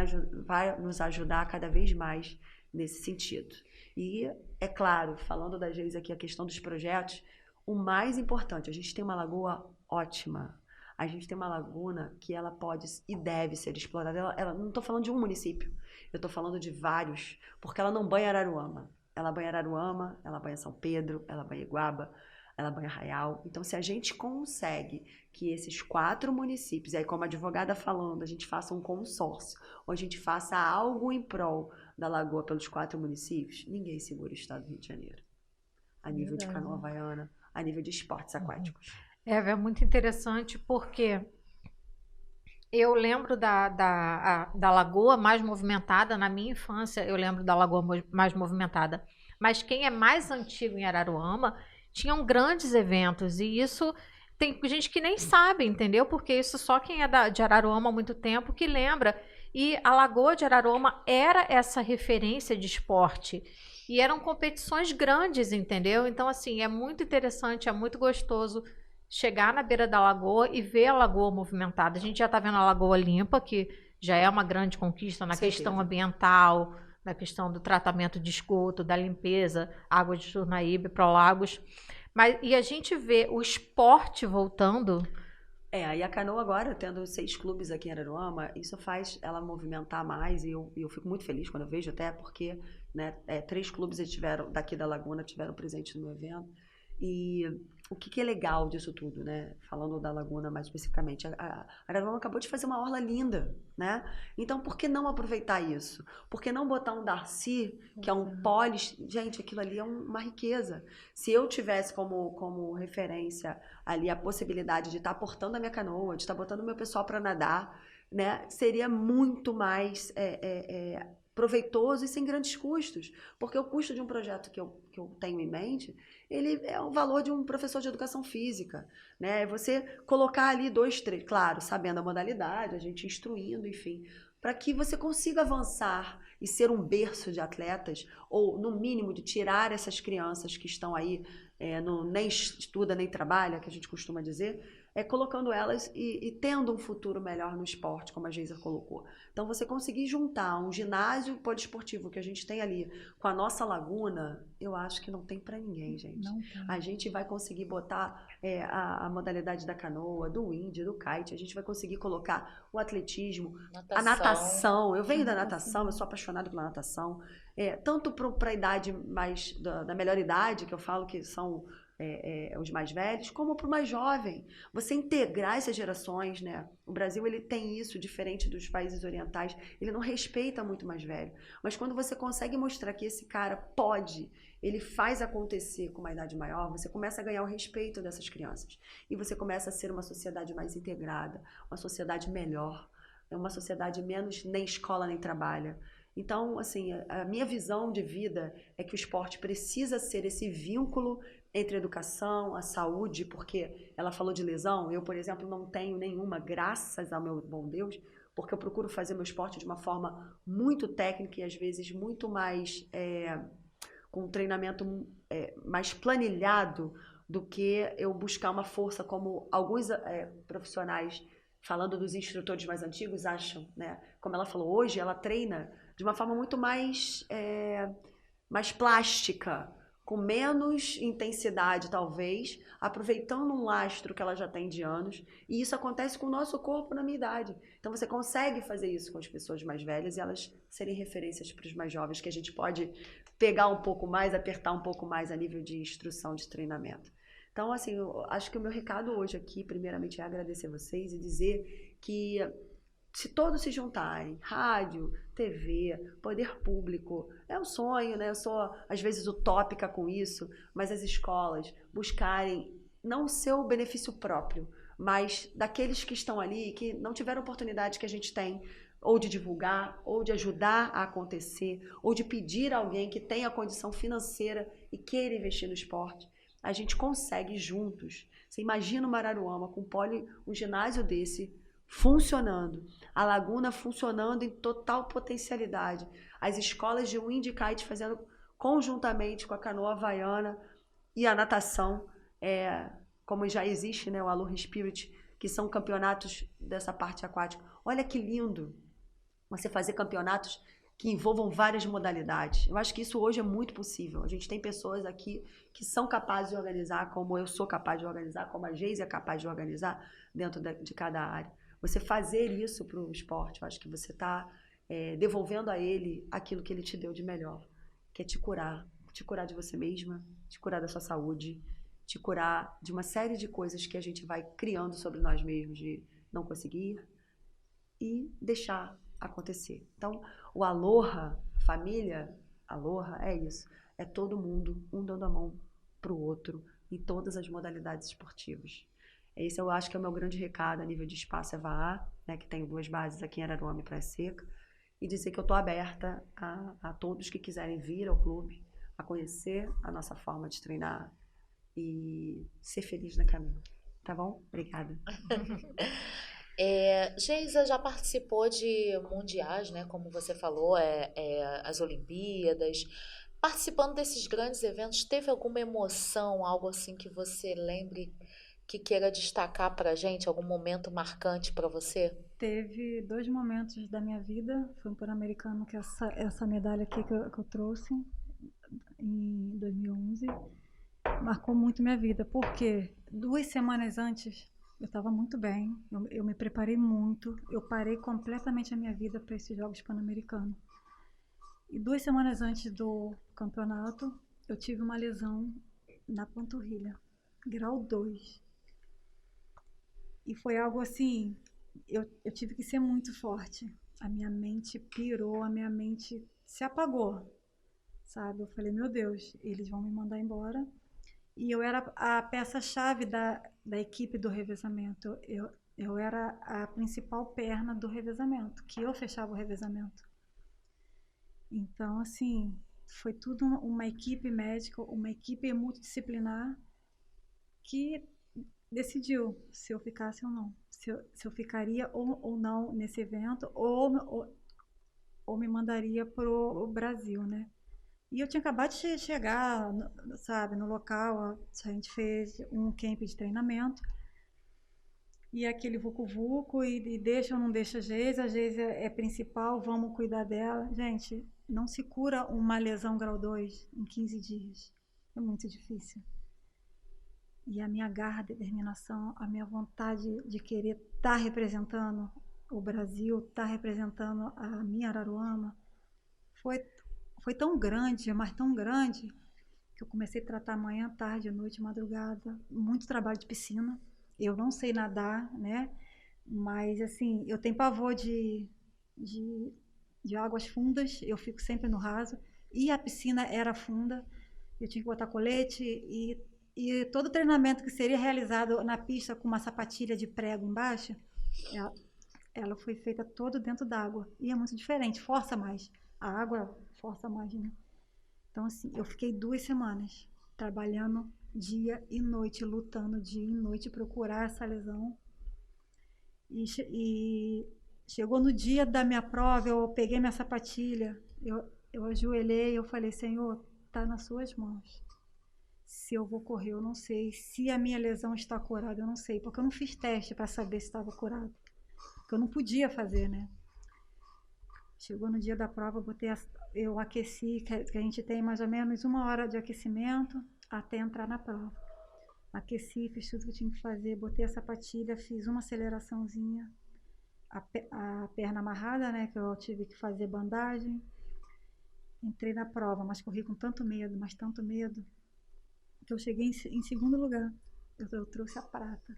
nos ajudar cada vez mais nesse sentido. E, é claro, falando da Geisa aqui, a questão dos projetos, o mais importante, a gente tem uma lagoa ótima. A gente tem uma laguna que ela pode e deve ser explorada. Ela não estou falando de um município, eu estou falando de vários, porque ela não banha Araruama. Ela banha Araruama, ela banha São Pedro, ela banha Iguaba, ela banha Arraial. Então, se a gente consegue que esses 4 municípios, e aí como a advogada falando, a gente faça um consórcio, ou a gente faça algo em prol da lagoa pelos 4 municípios, ninguém segura o estado do Rio de Janeiro. A nível de canoa havaiana, a nível de esportes aquáticos. É muito interessante porque eu lembro da lagoa mais movimentada, na minha infância eu lembro da lagoa mais movimentada, mas quem é mais antigo em Araruama tinham grandes eventos e isso tem gente que nem sabe, entendeu? Porque isso só quem é de Araruama há muito tempo que lembra. E a Lagoa de Araruama era essa referência de esporte. E eram competições grandes, entendeu? Então, assim, é muito interessante, é muito gostoso chegar na beira da lagoa e ver a lagoa movimentada. A gente já está vendo a Lagoa Limpa, que já é uma grande conquista na questão ambiental, na questão do tratamento de esgoto, da limpeza, água de Surnaíbe para lagos. E a gente vê o esporte voltando. E a canoa agora, tendo 6 clubes aqui em Araruama, isso faz ela movimentar mais e eu fico muito feliz quando eu vejo, até porque, né, 3 clubes daqui da Laguna tiveram presente no evento. E o que é legal disso tudo, né? Falando da Laguna mais especificamente, a Araruama acabou de fazer uma orla linda, né? Então, por que não aproveitar isso? Por que não botar um Darcy, que é um polis? Gente, aquilo ali é uma riqueza. Se eu tivesse como referência ali a possibilidade de estar portando a minha canoa, de estar botando o meu pessoal para nadar, né? Seria muito mais proveitoso e sem grandes custos, porque o custo de um projeto que eu tenho em mente, ele é o valor de um professor de educação física, né? Você colocar ali 2, 3, claro, sabendo a modalidade, a gente instruindo, enfim, para que você consiga avançar e ser um berço de atletas, ou no mínimo de tirar essas crianças que estão aí, nem estuda nem trabalha, que a gente costuma dizer, colocando elas e tendo um futuro melhor no esporte, como a Geisa colocou. Então, você conseguir juntar um ginásio poliesportivo que a gente tem ali com a nossa laguna, eu acho que não tem para ninguém, gente. Não tem. A gente vai conseguir botar a modalidade da canoa, do wind, do kite, a gente vai conseguir colocar o atletismo, a natação. Eu venho da natação, eu sou apaixonada pela natação. Tanto para a idade mais da melhor idade, que eu falo que são os mais velhos, como para o mais jovem. Você integrar essas gerações, né? O Brasil, ele tem isso, diferente dos países orientais, ele não respeita muito o mais velho. Mas quando você consegue mostrar que esse cara pode, ele faz acontecer com uma idade maior, você começa a ganhar o respeito dessas crianças. E você começa a ser uma sociedade mais integrada, uma sociedade melhor, uma sociedade menos nem escola nem trabalha. Então, assim, a minha visão de vida é que o esporte precisa ser esse vínculo entre a educação, a saúde, porque ela falou de lesão, eu, por exemplo, não tenho nenhuma, graças ao meu bom Deus, porque eu procuro fazer meu esporte de uma forma muito técnica e às vezes muito mais, com um treinamento mais planilhado do que eu buscar uma força como alguns profissionais, falando dos instrutores mais antigos, acham, né? Como ela falou, hoje ela treina de uma forma muito mais plástica, com menos intensidade, talvez, aproveitando um lastro que ela já tem de anos. E isso acontece com o nosso corpo na minha idade. Então, você consegue fazer isso com as pessoas mais velhas e elas serem referências para os mais jovens, que a gente pode pegar um pouco mais, apertar um pouco mais a nível de instrução, de treinamento. Então, assim, eu acho que o meu recado hoje aqui, primeiramente, é agradecer vocês e dizer que se todos se juntarem, rádio, TV, poder público, é um sonho, né? Eu sou, às vezes, utópica com isso, mas as escolas buscarem não o seu benefício próprio, mas daqueles que estão ali, que não tiveram oportunidade que a gente tem, ou de divulgar, ou de ajudar a acontecer, ou de pedir a alguém que tenha condição financeira e queira investir no esporte, a gente consegue juntos. Você imagina uma Araruama com um ginásio desse, funcionando, a laguna funcionando em total potencialidade, as escolas de wind e kite fazendo conjuntamente com a canoa havaiana e a natação, como já existe, né, o Aloha Spirit, que são campeonatos dessa parte aquática. Olha que lindo você fazer campeonatos que envolvam várias modalidades. Eu acho que isso hoje é muito possível. A gente tem pessoas aqui que são capazes de organizar, como eu sou capaz de organizar, como a Geise é capaz de organizar dentro de cada área. Você fazer isso para o esporte, eu acho que você está devolvendo a ele aquilo que ele te deu de melhor, que é te curar de você mesma, te curar da sua saúde, te curar de uma série de coisas que a gente vai criando sobre nós mesmos, de não conseguir e deixar acontecer. Então, o Aloha, família, Aloha é isso, é todo mundo, um dando a mão para o outro em todas as modalidades esportivas. Esse eu acho que é o meu grande recado a nível de Espaço EVA, né, que tem 2 bases aqui em Araruama e Praia Seca, e dizer que eu estou aberta a todos que quiserem vir ao clube, a conhecer a nossa forma de treinar e ser feliz no caminho. Tá bom? Obrigada. Geisa já participou de mundiais, né? Como você falou, as Olimpíadas. Participando desses grandes eventos, teve alguma emoção, algo assim que você lembre, que queira destacar pra gente, algum momento marcante para você? Teve 2 momentos da minha vida. Foi um Pan-Americano, que é essa medalha aqui que eu trouxe em 2011. Marcou muito minha vida, porque 2 semanas antes eu estava muito bem, eu me preparei muito, eu parei completamente a minha vida para esses Jogos Pan-Americanos. E 2 semanas antes do campeonato, eu tive uma lesão na panturrilha, grau 2. E foi algo assim, eu tive que ser muito forte. A minha mente pirou, a minha mente se apagou, sabe? Eu falei, meu Deus, eles vão me mandar embora. E eu era a peça-chave da equipe do revezamento. Eu era a principal perna do revezamento, que eu fechava o revezamento. Então, assim, foi tudo uma equipe médica, uma equipe multidisciplinar que decidiu se eu ficasse ou não. Se eu ficaria ou não nesse evento, ou me mandaria para o Brasil, né? E eu tinha acabado de chegar, sabe, no local. A gente fez um camp de treinamento. E aquele vucu-vucu, e deixa ou não deixa a Geisa é principal, vamos cuidar dela. Gente, não se cura uma lesão grau 2 em 15 dias. É muito difícil. E a minha garra, determinação, a minha vontade de querer estar representando o Brasil, estar representando a minha Araruama, foi tão grande, mas tão grande, que eu comecei a tratar manhã, tarde, noite, madrugada, muito trabalho de piscina. Eu não sei nadar, né? Mas, assim, eu tenho pavor de águas fundas, eu fico sempre no raso. E a piscina era funda, eu tinha que botar colete, e todo o treinamento que seria realizado na pista com uma sapatilha de prego embaixo, ela foi feita todo dentro d'água. E é muito diferente, força mais. A água força mais, né? Então, assim, eu fiquei 2 semanas trabalhando dia e noite, lutando dia e noite, procurar essa lesão. E chegou no dia da minha prova, eu peguei minha sapatilha, eu ajoelhei, eu falei, Senhor, tá nas suas mãos. Se eu vou correr, eu não sei. Se a minha lesão está curada, eu não sei. Porque eu não fiz teste para saber se estava curado. Porque eu não podia fazer, né? Chegou no dia da prova, eu aqueci, que a gente tem mais ou menos 1 hora de aquecimento até entrar na prova. Aqueci, fiz tudo que eu tinha que fazer, botei a sapatilha, fiz uma aceleraçãozinha, a perna amarrada, né, que eu tive que fazer bandagem. Entrei na prova, mas corri com tanto medo, que eu cheguei em segundo lugar. Eu trouxe a prata.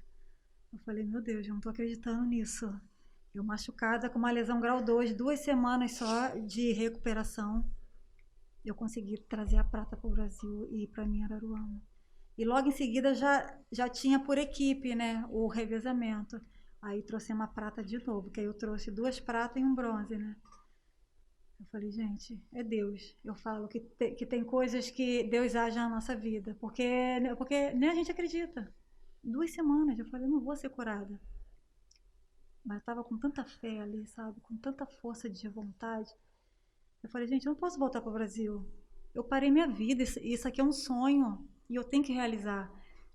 Eu falei, meu Deus, eu não tô acreditando nisso. Eu machucada com uma lesão grau 2, 2 semanas só de recuperação, eu consegui trazer a prata para o Brasil e para minha Araruama. E logo em seguida já tinha por equipe, né, o revezamento. Aí trouxe uma prata de novo, que aí eu trouxe 2 pratas e 1 bronze, né. Eu falei, gente, é Deus. Eu falo que tem coisas que Deus age na nossa vida, porque nem a gente acredita. 2 semanas, eu falei, não vou ser curada. Mas eu estava com tanta fé ali, sabe? Com tanta força de vontade. Eu falei, gente, eu não posso voltar para o Brasil. Eu parei minha vida, isso aqui é um sonho e eu tenho que realizar.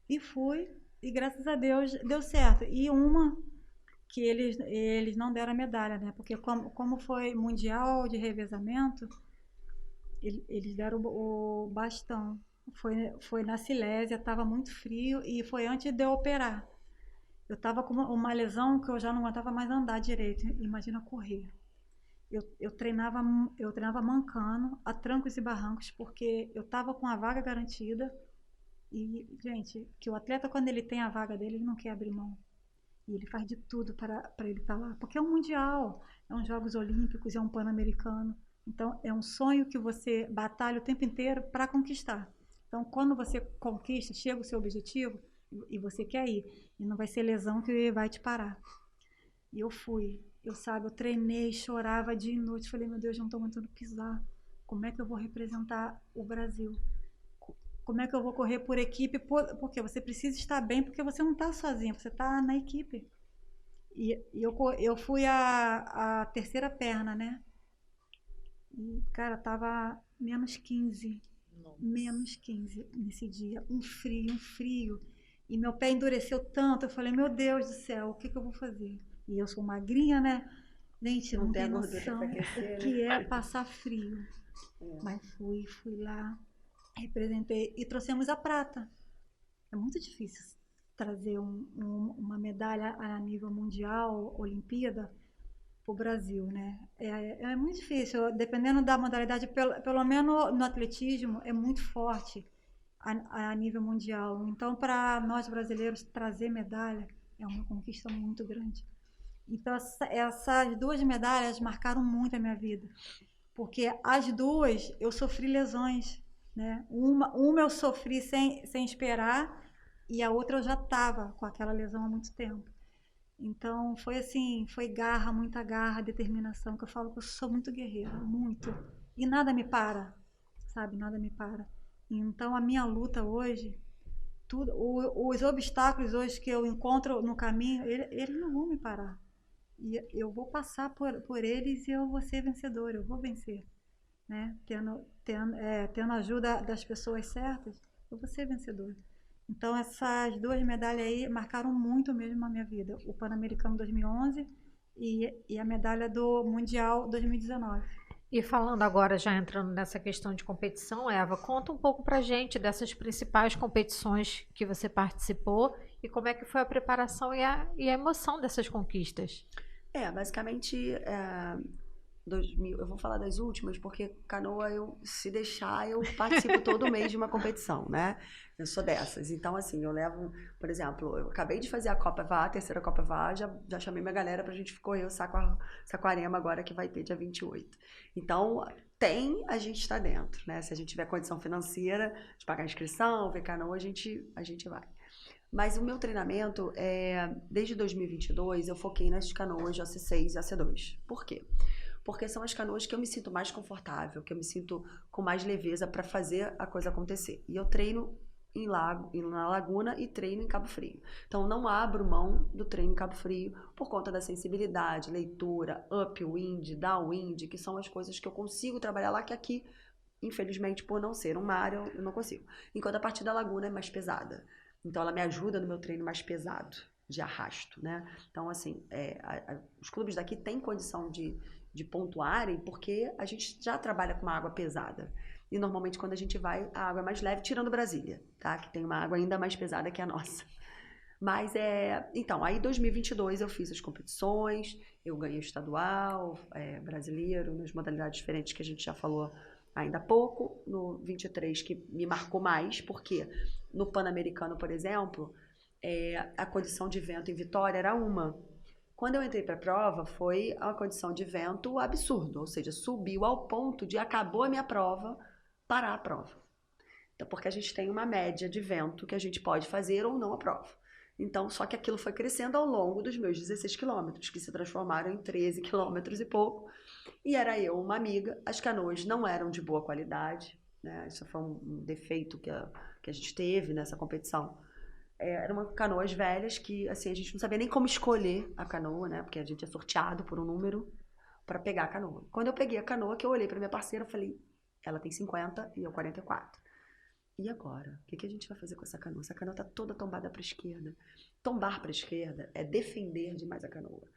E fui, e graças a Deus deu certo. E uma que eles não deram a medalha, né? Porque como foi mundial de revezamento, eles deram o bastão. Foi na Silésia, estava muito frio e foi antes de eu operar. Eu estava com uma lesão que eu já não aguentava mais andar direito. Imagina correr. Eu treinava mancando, a trancos e barrancos, porque eu estava com a vaga garantida. E, gente, que o atleta, quando ele tem a vaga dele, ele não quer abrir mão. E ele faz de tudo para ele estar lá. Porque é um mundial, é uns Jogos Olímpicos, é um Pan-Americano. Então, é um sonho que você batalha o tempo inteiro para conquistar. Então, quando você conquista, chega o seu objetivo, e você quer ir, e não vai ser lesão que vai te parar. E eu fui, eu treinei, chorava dia e noite, falei, meu Deus, eu não estou aguentando pisar, como é que eu vou representar o Brasil? como é que eu vou correr por equipe? Porque você precisa estar bem, porque você não está sozinha, você está na equipe. E eu fui a terceira perna, né? E, cara, tava -15. Nossa. -15 nesse dia. Um frio. E meu pé endureceu tanto. Eu falei, meu Deus do céu, o que eu vou fazer? E eu sou magrinha, né? Gente, não tem noção o que é passar frio. Mas fui lá, representei e trouxemos a prata. É muito difícil trazer uma medalha a nível mundial, Olimpíada, para o Brasil, né? É muito difícil, dependendo da modalidade, pelo menos no atletismo, é muito forte a nível mundial. Então, para nós brasileiros, trazer medalha é uma conquista muito grande. Então, essas duas medalhas marcaram muito a minha vida, porque as duas eu sofri lesões, né? Uma eu sofri sem esperar, e a outra eu já estava com aquela lesão há muito tempo. Então, foi assim, foi garra, muita garra, determinação, que eu falo que eu sou muito guerreira, muito. E nada me para, sabe? Nada me para. Então, a minha luta hoje, os obstáculos hoje que eu encontro no caminho, eles não vão me parar. E eu vou passar por eles e eu vou ser vencedora, eu vou vencer. Né? Tendo a ajuda das pessoas certas, eu vou ser vencedora. Então, essas duas medalhas aí marcaram muito mesmo a minha vida. O Pan-Americano 2011 e a medalha do Mundial 2019. E falando agora, já entrando nessa questão de competição, Eva, conta um pouco pra gente dessas principais competições que você participou e como é que foi a preparação e a emoção dessas conquistas. Basicamente, 2000, eu vou falar das últimas, porque canoa, se deixar, eu participo todo mês de uma competição, né? Eu sou dessas. Então, assim, eu levo, por exemplo, eu acabei de fazer a Copa VA, a terceira Copa VA, já chamei minha galera pra gente correr o Saquarema agora, que vai ter dia 28. Então, a gente tá dentro, né? Se a gente tiver condição financeira de pagar a inscrição, ver canoa, a gente vai. Mas o meu treinamento, desde 2022, eu foquei nas canoas de AC6 e AC2. Por quê? Porque são as canoas que eu me sinto mais confortável, que eu me sinto com mais leveza para fazer a coisa acontecer. E eu treino na Laguna e treino em Cabo Frio. Então, não abro mão do treino em Cabo Frio por conta da sensibilidade, leitura, upwind, downwind, que são as coisas que eu consigo trabalhar lá, que aqui, infelizmente, por não ser um mar, eu não consigo. Enquanto a partir da Laguna é mais pesada. Então, ela me ajuda no meu treino mais pesado, de arrasto, né? Então, assim, os clubes daqui têm condição de pontuarem, porque a gente já trabalha com uma água pesada. E normalmente quando a gente vai, a água é mais leve, tirando Brasília, tá? Que tem uma água ainda mais pesada que a nossa. Mas então, aí em 2022 eu fiz as competições, eu ganhei o estadual, brasileiro, nas modalidades diferentes que a gente já falou ainda há pouco. No 23 que me marcou mais, porque no Pan-Americano, por exemplo, a condição de vento em Vitória era uma. Quando eu entrei para a prova, foi uma condição de vento absurdo, ou seja, subiu ao ponto de acabou a minha prova, parar a prova. Então, porque a gente tem uma média de vento que a gente pode fazer ou não a prova. Então, só que aquilo foi crescendo ao longo dos meus 16 quilômetros, que se transformaram em 13 quilômetros e pouco. E era eu, uma amiga, as canoas não eram de boa qualidade, né? Isso foi um defeito que a gente teve nessa competição. Eram canoas velhas que, assim, a gente não sabia nem como escolher a canoa, né? Porque a gente é sorteado por um número para pegar a canoa. Quando eu peguei a canoa, que eu olhei para minha parceira, eu falei, ela tem 50 e eu 44. E agora? O que a gente vai fazer com essa canoa? Essa canoa tá toda tombada para a esquerda. Tombar para a esquerda é defender demais a canoa.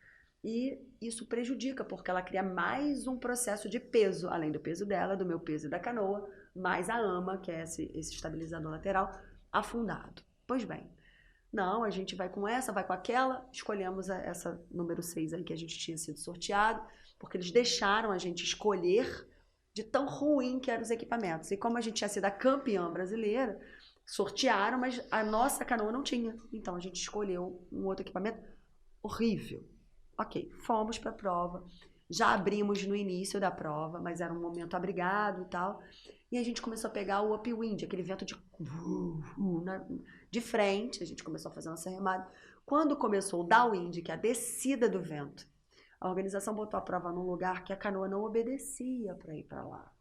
E isso prejudica, porque ela cria mais um processo de peso, além do peso dela, do meu peso e da canoa, mais a ama, que é esse estabilizador lateral, afundado. Pois bem, não, a gente vai com essa, vai com aquela, escolhemos essa número 6 aí que a gente tinha sido sorteado, porque eles deixaram a gente escolher de tão ruim que eram os equipamentos. E como a gente tinha sido a campeã brasileira, sortearam, mas a nossa canoa não tinha. Então a gente escolheu um outro equipamento horrível. Ok, fomos para a prova, já abrimos no início da prova, mas era um momento abrigado e tal. E a gente começou a pegar o upwind, aquele vento de frente, a gente começou a fazer nossa remada. Quando começou o downwind, que é a descida do vento, a organização botou a prova num lugar que a canoa não obedecia para ir para lá.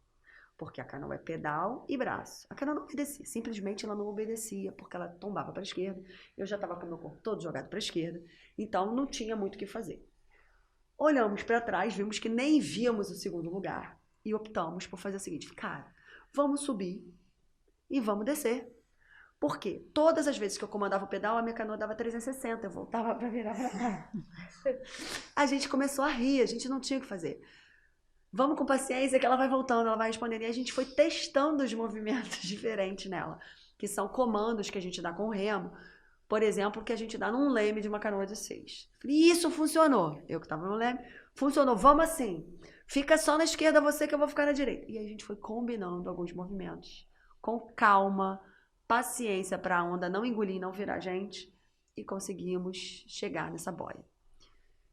Porque a canoa é pedal e braço. A canoa não obedecia, simplesmente ela não obedecia, porque ela tombava para a esquerda. Eu já estava com o meu corpo todo jogado para a esquerda, então não tinha muito o que fazer. Olhamos para trás, vimos que nem víamos o segundo lugar e optamos por fazer o seguinte: cara, vamos subir e vamos descer. Por quê? Todas as vezes que eu comandava o pedal, a minha canoa dava 360, eu voltava para virar para cá. A gente começou a rir, a gente não tinha o que fazer. Vamos com paciência que ela vai voltando, ela vai respondendo. E a gente foi testando os movimentos diferentes nela, que são comandos que a gente dá com o remo. Por exemplo, que a gente dá num leme de uma canoa de 6. E isso funcionou. Eu que estava no leme, funcionou. Vamos assim. Fica só na esquerda você que eu vou ficar na direita. E a gente foi combinando alguns movimentos. Com calma, paciência para a onda não engolir, não virar a gente. E conseguimos chegar nessa boia.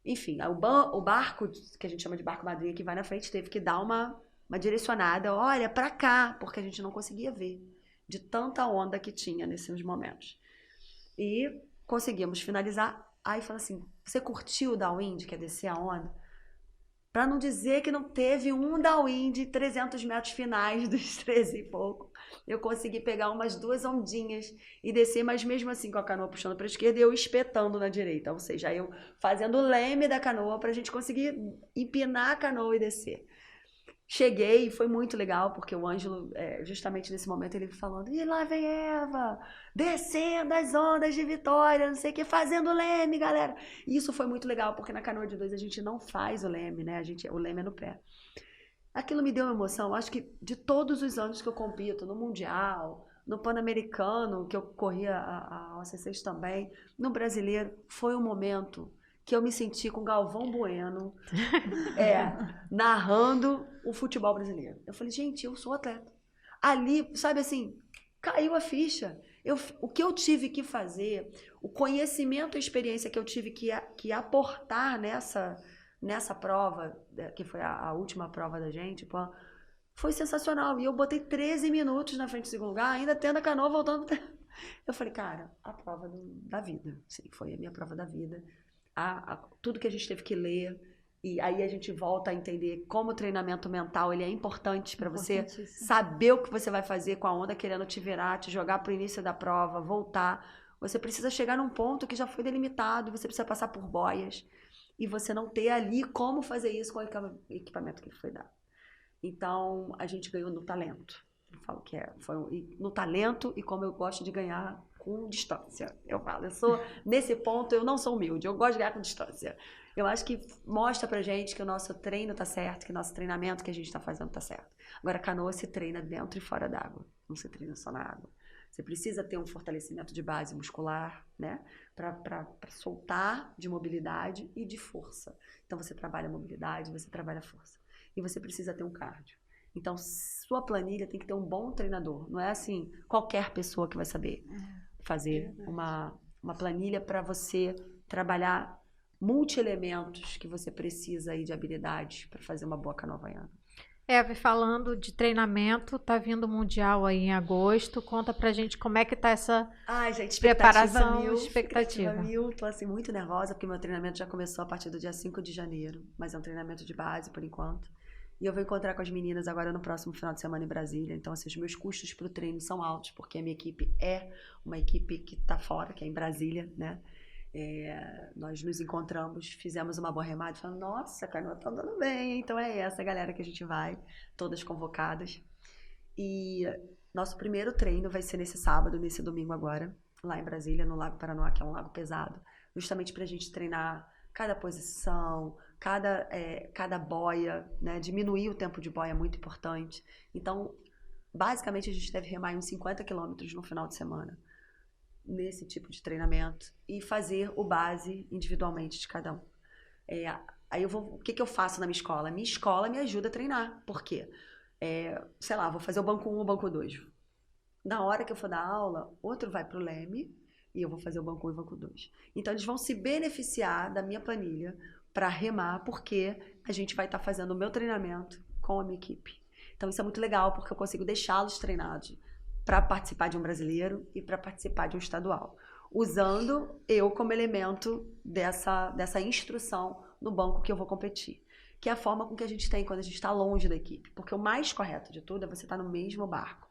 Enfim, o barco, que a gente chama de barco madrinha, que vai na frente, teve que dar uma direcionada. Olha, para cá, porque a gente não conseguia ver de tanta onda que tinha nesses momentos. E conseguimos finalizar. Aí fala assim: você curtiu o downwind, que é descer a onda? Para não dizer que não teve um downwind 300 metros finais dos 13 e pouco. Eu consegui pegar umas 2 ondinhas e descer, mas mesmo assim com a canoa puxando para a esquerda e eu espetando na direita. Ou seja, eu fazendo o leme da canoa para a gente conseguir empinar a canoa e descer. Cheguei e foi muito legal, porque o Ângelo, justamente nesse momento, ele falando: e lá vem Eva, descendo as ondas de Vitória, não sei o que, fazendo leme, galera. E isso foi muito legal, porque na canoa de 2 a gente não faz o leme, né? O leme é no pé. Aquilo me deu uma emoção. Acho que de todos os anos que eu compito, no Mundial, no Pan-Americano, que eu corria a OC6 também, no Brasileiro, foi um momento que eu me senti com Galvão Bueno, narrando o futebol brasileiro. Eu falei: gente, eu sou atleta. Ali, sabe assim, caiu a ficha. O que eu tive que fazer, o conhecimento e a experiência que eu tive que aportar nessa prova, que foi a última prova da gente, foi sensacional. E eu botei 13 minutos na frente do segundo lugar, ainda tendo a canoa voltando. Eu falei: cara, a prova da vida. Sim, foi a minha prova da vida. Tudo que a gente teve que ler, e aí a gente volta a entender como o treinamento mental ele é importante para você saber o que você vai fazer com a onda querendo te virar, te jogar para o início da prova, voltar. Você precisa chegar num ponto que já foi delimitado, você precisa passar por boias, e você não ter ali como fazer isso com o equipamento que foi dado. Então, a gente ganhou no talento. Eu falo que foi no talento, e como eu gosto de ganhar com distância. Eu falo, nesse ponto, eu não sou humilde, eu gosto de ganhar com distância. Eu acho que mostra pra gente que o nosso treino tá certo, que o nosso treinamento que a gente tá fazendo tá certo. Agora, a canoa se treina dentro e fora d'água, não se treina só na água. Você precisa ter um fortalecimento de base muscular, né? Para soltar de mobilidade e de força. Então, você trabalha mobilidade, você trabalha força. E você precisa ter um cardio. Então, sua planilha tem que ter um bom treinador. Não é assim, qualquer pessoa que vai saber fazer uma planilha para você trabalhar multi-elementos que você precisa aí de habilidades para fazer uma boa canoa havaiana. Eve, falando de treinamento, tá vindo o Mundial aí em agosto. Conta pra gente como é que tá essa preparação, expectativa mil. Tô assim muito nervosa, porque meu treinamento já começou a partir do dia 5 de janeiro, mas é um treinamento de base por enquanto. E eu vou encontrar com as meninas agora no próximo final de semana em Brasília. Então, assim, os meus custos para o treino são altos, porque a minha equipe é uma equipe que está fora, que é em Brasília, né? Nós nos encontramos, fizemos uma boa remada e falamos: nossa, a canoa tá andando bem. Então, é essa galera que a gente vai, todas convocadas. E nosso primeiro treino vai ser nesse sábado, nesse domingo agora, lá em Brasília, no Lago Paranoá, que é um lago pesado, justamente para a gente treinar cada posição, cada boia, né? Diminuir o tempo de boia é muito importante. Então, basicamente, a gente deve remar uns 50 quilômetros no final de semana, nesse tipo de treinamento, e fazer o base individualmente de cada um. Aí o que eu faço na minha escola? Minha escola me ajuda a treinar. Por quê? Sei lá, vou fazer o banco 1 ou o banco 2. Na hora que eu for dar aula, outro vai para o leme e eu vou fazer o banco 1 e o banco 2. Então, eles vão se beneficiar da minha planilha para remar, porque a gente vai estar fazendo o meu treinamento com a minha equipe. Então, isso é muito legal, porque eu consigo deixá-los treinados para participar de um brasileiro e para participar de um estadual, usando eu como elemento dessa instrução no banco que eu vou competir, que é a forma com que a gente tem quando a gente está longe da equipe. Porque o mais correto de tudo é você estar no mesmo barco.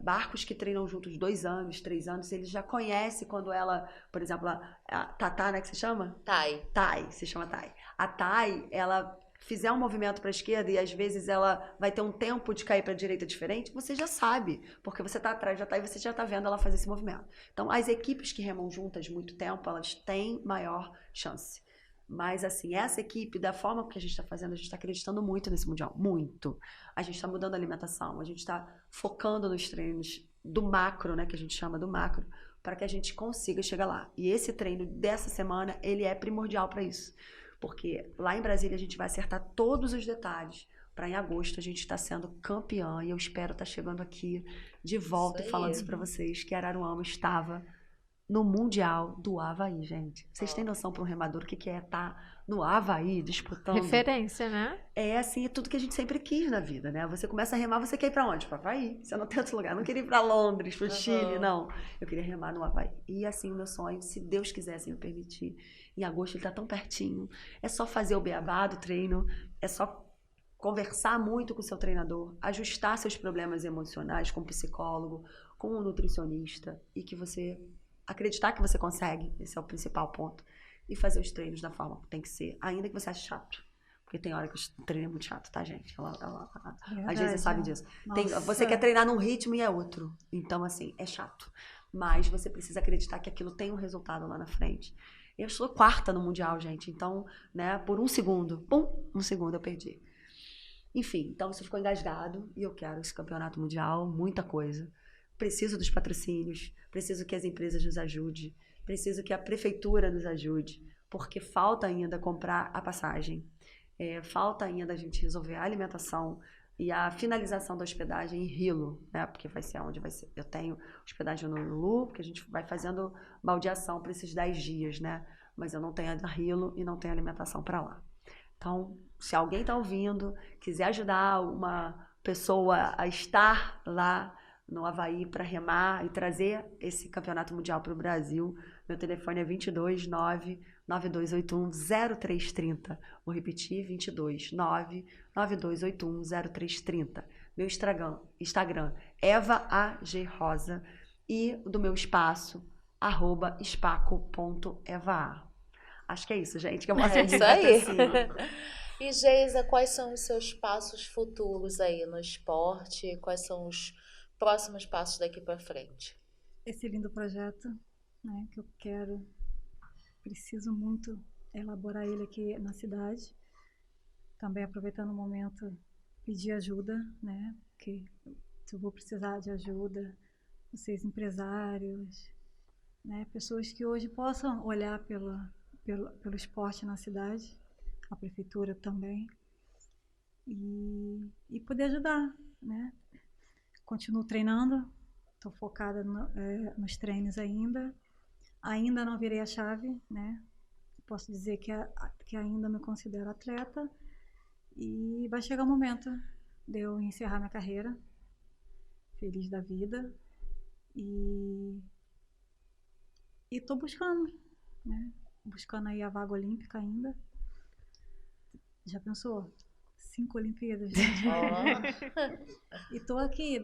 Barcos que treinam juntos 2 anos, 3 anos, eles já conhecem quando ela, por exemplo, a Tatá, né, que se chama? Thay, se chama Thay. A Thay, ela fizer um movimento para a esquerda e às vezes ela vai ter um tempo de cair para a direita diferente, você já sabe, porque você está atrás da Thay e você já está vendo ela fazer esse movimento. Então, as equipes que remam juntas muito tempo, elas têm maior chance. Mas, assim, essa equipe, da forma que a gente está fazendo, a gente está acreditando muito nesse Mundial. Muito. A gente está mudando a alimentação, a gente está focando nos treinos do macro, né, que a gente chama do macro, para que a gente consiga chegar lá. E esse treino dessa semana, ele é primordial para isso. Porque lá em Brasília a gente vai acertar todos os detalhes para em agosto a gente estar sendo campeã. E eu espero estar chegando aqui de volta e falando isso para vocês, que Araruama estava no Mundial do Havaí, gente. Vocês têm noção para um remador o que é estar no Havaí disputando? Referência, né? É assim, é tudo que a gente sempre quis na vida, né? Você começa a remar, você quer ir para onde? Para Havaí. Você não tem outro lugar. Eu não queria ir para Londres, para o Chile, não. Eu queria remar no Havaí. E assim, o meu sonho, se Deus quisesse me permitir, em agosto ele está tão pertinho. É só fazer o beabá do treino, é só conversar muito com o seu treinador, ajustar seus problemas emocionais com o psicólogo, com o nutricionista e que você acreditar que você consegue, esse é o principal ponto, e fazer os treinos da forma que tem que ser, ainda que você ache chato. Porque tem hora que o treino é muito chato, tá, gente? Às vezes você sabe disso. Você quer treinar num ritmo e é outro. Então, assim, é chato. Mas você precisa acreditar que aquilo tem um resultado lá na frente. Eu sou 4ª no Mundial, gente. Então, né, por um segundo eu perdi. Enfim, então você ficou engasgado e eu quero esse campeonato mundial, muita coisa. Preciso dos patrocínios, preciso que as empresas nos ajudem, preciso que a prefeitura nos ajude, porque falta ainda comprar a passagem, falta ainda a gente resolver a alimentação e a finalização da hospedagem em Hilo, né? Porque vai ser onde vai ser. Eu tenho hospedagem no Lulu, porque a gente vai fazendo baldeação para esses 10 dias, né? Mas eu não tenho a Hilo e não tenho alimentação para lá. Então, se alguém está ouvindo, quiser ajudar uma pessoa a estar lá no Havaí para remar e trazer esse campeonato mundial para o Brasil, meu telefone é 22992810330. Vou repetir, 22992810330. Meu Instagram, Eva A.G. Rosa, e do meu espaço, @espaco.eva. Acho que é isso, gente, que eu posso dizer. É isso aí. E, Geisa, quais são os seus passos futuros aí no esporte? Quais são os próximos passos daqui para frente? Esse lindo projeto, né, que eu preciso muito elaborar ele aqui na cidade. Também aproveitando o momento, pedir ajuda, né, que eu vou precisar de ajuda, vocês empresários, né, pessoas que hoje possam olhar pelo esporte na cidade, a prefeitura também, e poder ajudar, né? Continuo treinando, estou focada nos treinos ainda não virei a chave, né? Posso dizer que ainda me considero atleta e vai chegar o momento de eu encerrar minha carreira, feliz da vida, e estou buscando, né? Buscando aí a vaga olímpica ainda. Já pensou? 5 Olimpíadas, gente. E tô aqui,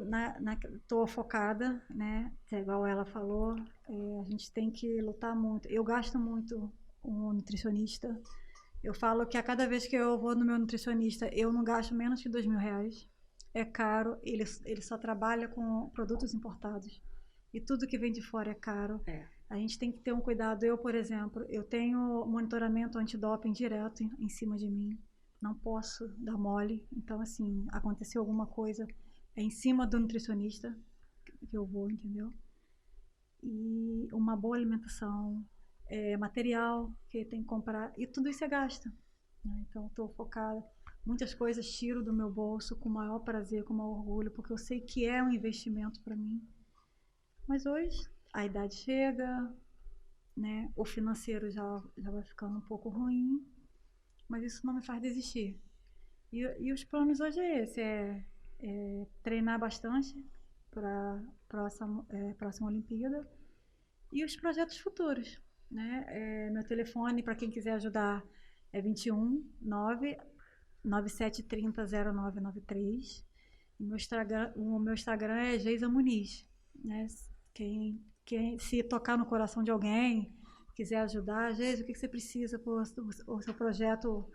tô focada, né? Igual ela falou, a gente tem que lutar muito. Eu gasto muito com um nutricionista. Eu falo que a cada vez que eu vou no meu nutricionista, eu não gasto menos de R$2.000. É caro, ele só trabalha com produtos importados. E tudo que vem de fora é caro. A gente tem que ter um cuidado. Eu, por exemplo, eu tenho monitoramento antidoping direto em cima de mim. Não posso dar mole. Então, assim, aconteceu alguma coisa, é em cima do nutricionista que eu vou, entendeu? E uma boa alimentação, material que tem que comprar, e tudo isso é gasto, né? Então, estou focada. Muitas coisas tiro do meu bolso com o maior prazer, com o maior orgulho, porque eu sei que é um investimento para mim. Mas hoje, a idade chega, né? O financeiro já vai ficando um pouco ruim, mas isso não me faz desistir. E os planos hoje é esse, treinar bastante para a próxima Olimpíada e os projetos futuros, né? Meu telefone, para quem quiser ajudar, é 21 9730-0993. O meu Instagram é Geisa Muniz, né? Quem se tocar no coração de alguém, quiser ajudar, Geisa, o que você precisa para o seu projeto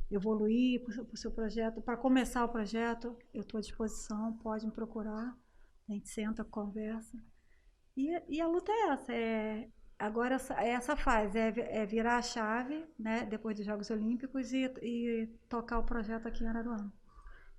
evoluir, para o seu projeto, para começar o projeto, eu estou à disposição, pode me procurar, a gente senta, conversa. E a luta é essa, agora essa fase, é virar a chave, né, depois dos Jogos Olímpicos e tocar o projeto aqui em Araruama.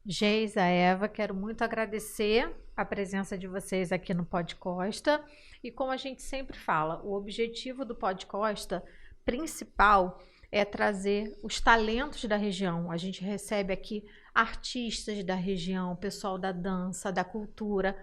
Geisa, Eva, quero muito agradecer a presença de vocês aqui no Pod Costa. E como a gente sempre fala, o objetivo do Pod Costa principal é trazer os talentos da região. A gente recebe aqui artistas da região, pessoal da dança, da cultura,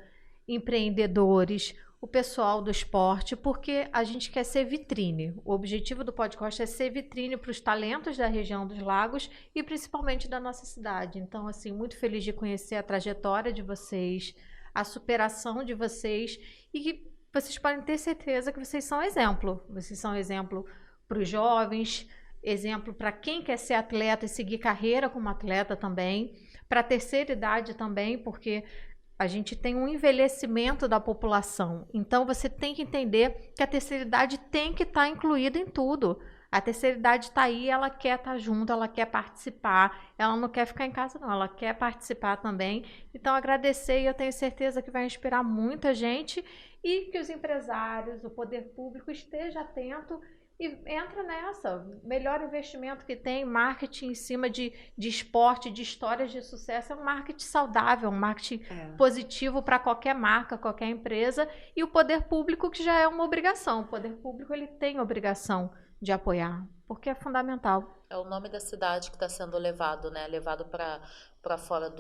empreendedores, o pessoal do esporte, porque a gente quer ser vitrine. O objetivo do Pod Costa é ser vitrine para os talentos da região dos lagos e principalmente da nossa cidade. Então, assim, muito feliz de conhecer a trajetória de vocês, a superação de vocês e que vocês podem ter certeza que vocês são exemplo. Vocês são exemplo para os jovens, exemplo para quem quer ser atleta e seguir carreira como atleta também, para a terceira idade também, porque a gente tem um envelhecimento da população. Então, você tem que entender que a terceira idade tem que estar incluída em tudo. A terceira idade está aí, ela quer estar junto, ela quer participar, ela não quer ficar em casa não, ela quer participar também. Então, agradecer e eu tenho certeza que vai inspirar muita gente e que os empresários, o poder público esteja atento e entra nessa. Melhor investimento que tem, marketing em cima de esporte, de histórias de sucesso, é um marketing saudável, um marketing positivo para qualquer marca, qualquer empresa, e o poder público que já é uma obrigação. O poder público ele tem obrigação de apoiar, porque é fundamental. É o nome da cidade que está sendo levado, né? Levado para fora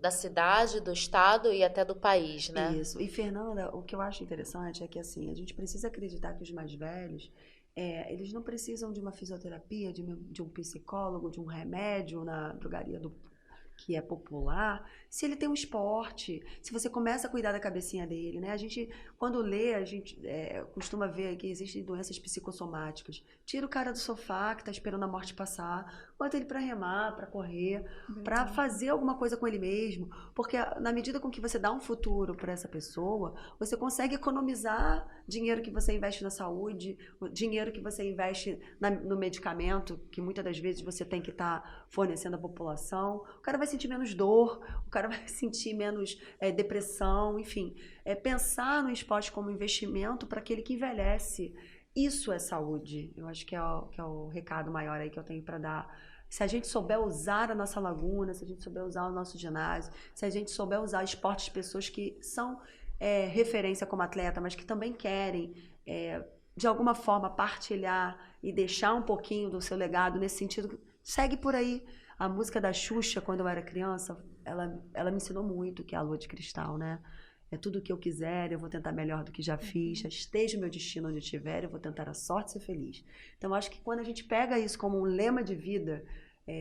da cidade, do estado e até do país, né? Isso. E, Fernanda, o que eu acho interessante é que, assim, a gente precisa acreditar que os mais velhos, eles não precisam de uma fisioterapia, de um psicólogo, de um remédio na drogaria que é popular, se ele tem um esporte, se você começa a cuidar da cabecinha dele, né? A gente, quando lê, a gente costuma ver que existem doenças psicossomáticas. Tira o cara do sofá, que está esperando a morte passar, bota ele para remar, para correr, para fazer alguma coisa com ele mesmo, porque na medida com que você dá um futuro para essa pessoa, você consegue economizar dinheiro que você investe na saúde, dinheiro que você investe no medicamento, que muitas das vezes você tem que estar fornecendo à população. O cara vai sentir menos dor, o cara vai sentir menos depressão, enfim. Pensar no esporte como investimento para aquele que envelhece. Isso é saúde. Eu acho que é o recado maior aí que eu tenho para dar. Se a gente souber usar a nossa laguna, se a gente souber usar o nosso ginásio, se a gente souber usar esportes de pessoas que são referência como atleta, mas que também querem, de alguma forma, partilhar e deixar um pouquinho do seu legado nesse sentido, segue por aí. A música da Xuxa, quando eu era criança, ela me ensinou muito, que é a Lua de Cristal, né? É tudo o que eu quiser, eu vou tentar melhor do que já fiz. Esteja o meu destino onde estiver, eu vou tentar a sorte ser feliz. Então, acho que quando a gente pega isso como um lema de vida,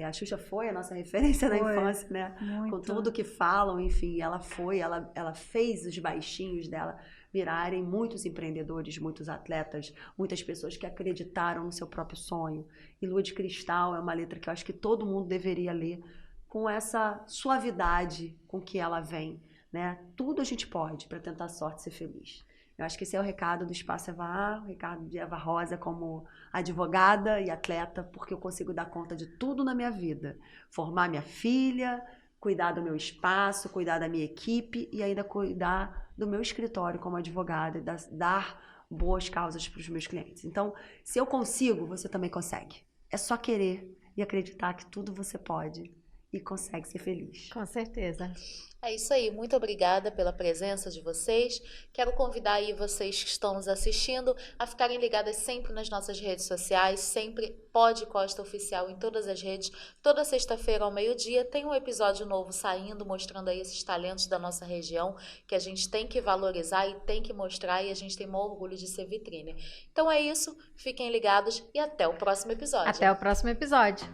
a Xuxa foi a nossa referência na infância, né? Muito. Com tudo que falam, enfim, ela fez os baixinhos dela virarem muitos empreendedores, muitos atletas, muitas pessoas que acreditaram no seu próprio sonho. E Lua de Cristal é uma letra que eu acho que todo mundo deveria ler com essa suavidade com que ela vem, né? Tudo a gente pode para tentar a sorte ser feliz. Eu acho que esse é o recado do Espaço Eva A, o recado de Eva Rosa como advogada e atleta, porque eu consigo dar conta de tudo na minha vida. Formar minha filha, cuidar do meu espaço, cuidar da minha equipe e ainda cuidar do meu escritório como advogada e dar boas causas para os meus clientes. Então, se eu consigo, você também consegue. É só querer e acreditar que tudo você pode e consegue ser feliz. Com certeza. É isso aí, muito obrigada pela presença de vocês. Quero convidar aí vocês que estão nos assistindo a ficarem ligadas sempre nas nossas redes sociais, sempre Pod Costa Oficial em todas as redes. Toda sexta-feira ao meio-dia tem um episódio novo saindo, mostrando aí esses talentos da nossa região, que a gente tem que valorizar e tem que mostrar, e a gente tem maior orgulho de ser vitrine. Então é isso, fiquem ligados e até o próximo episódio. Até o próximo episódio.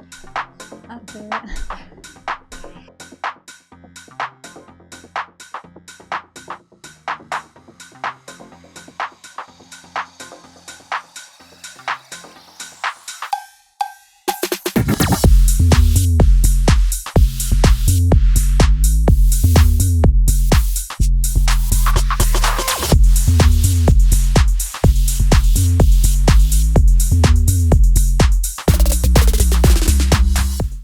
Até.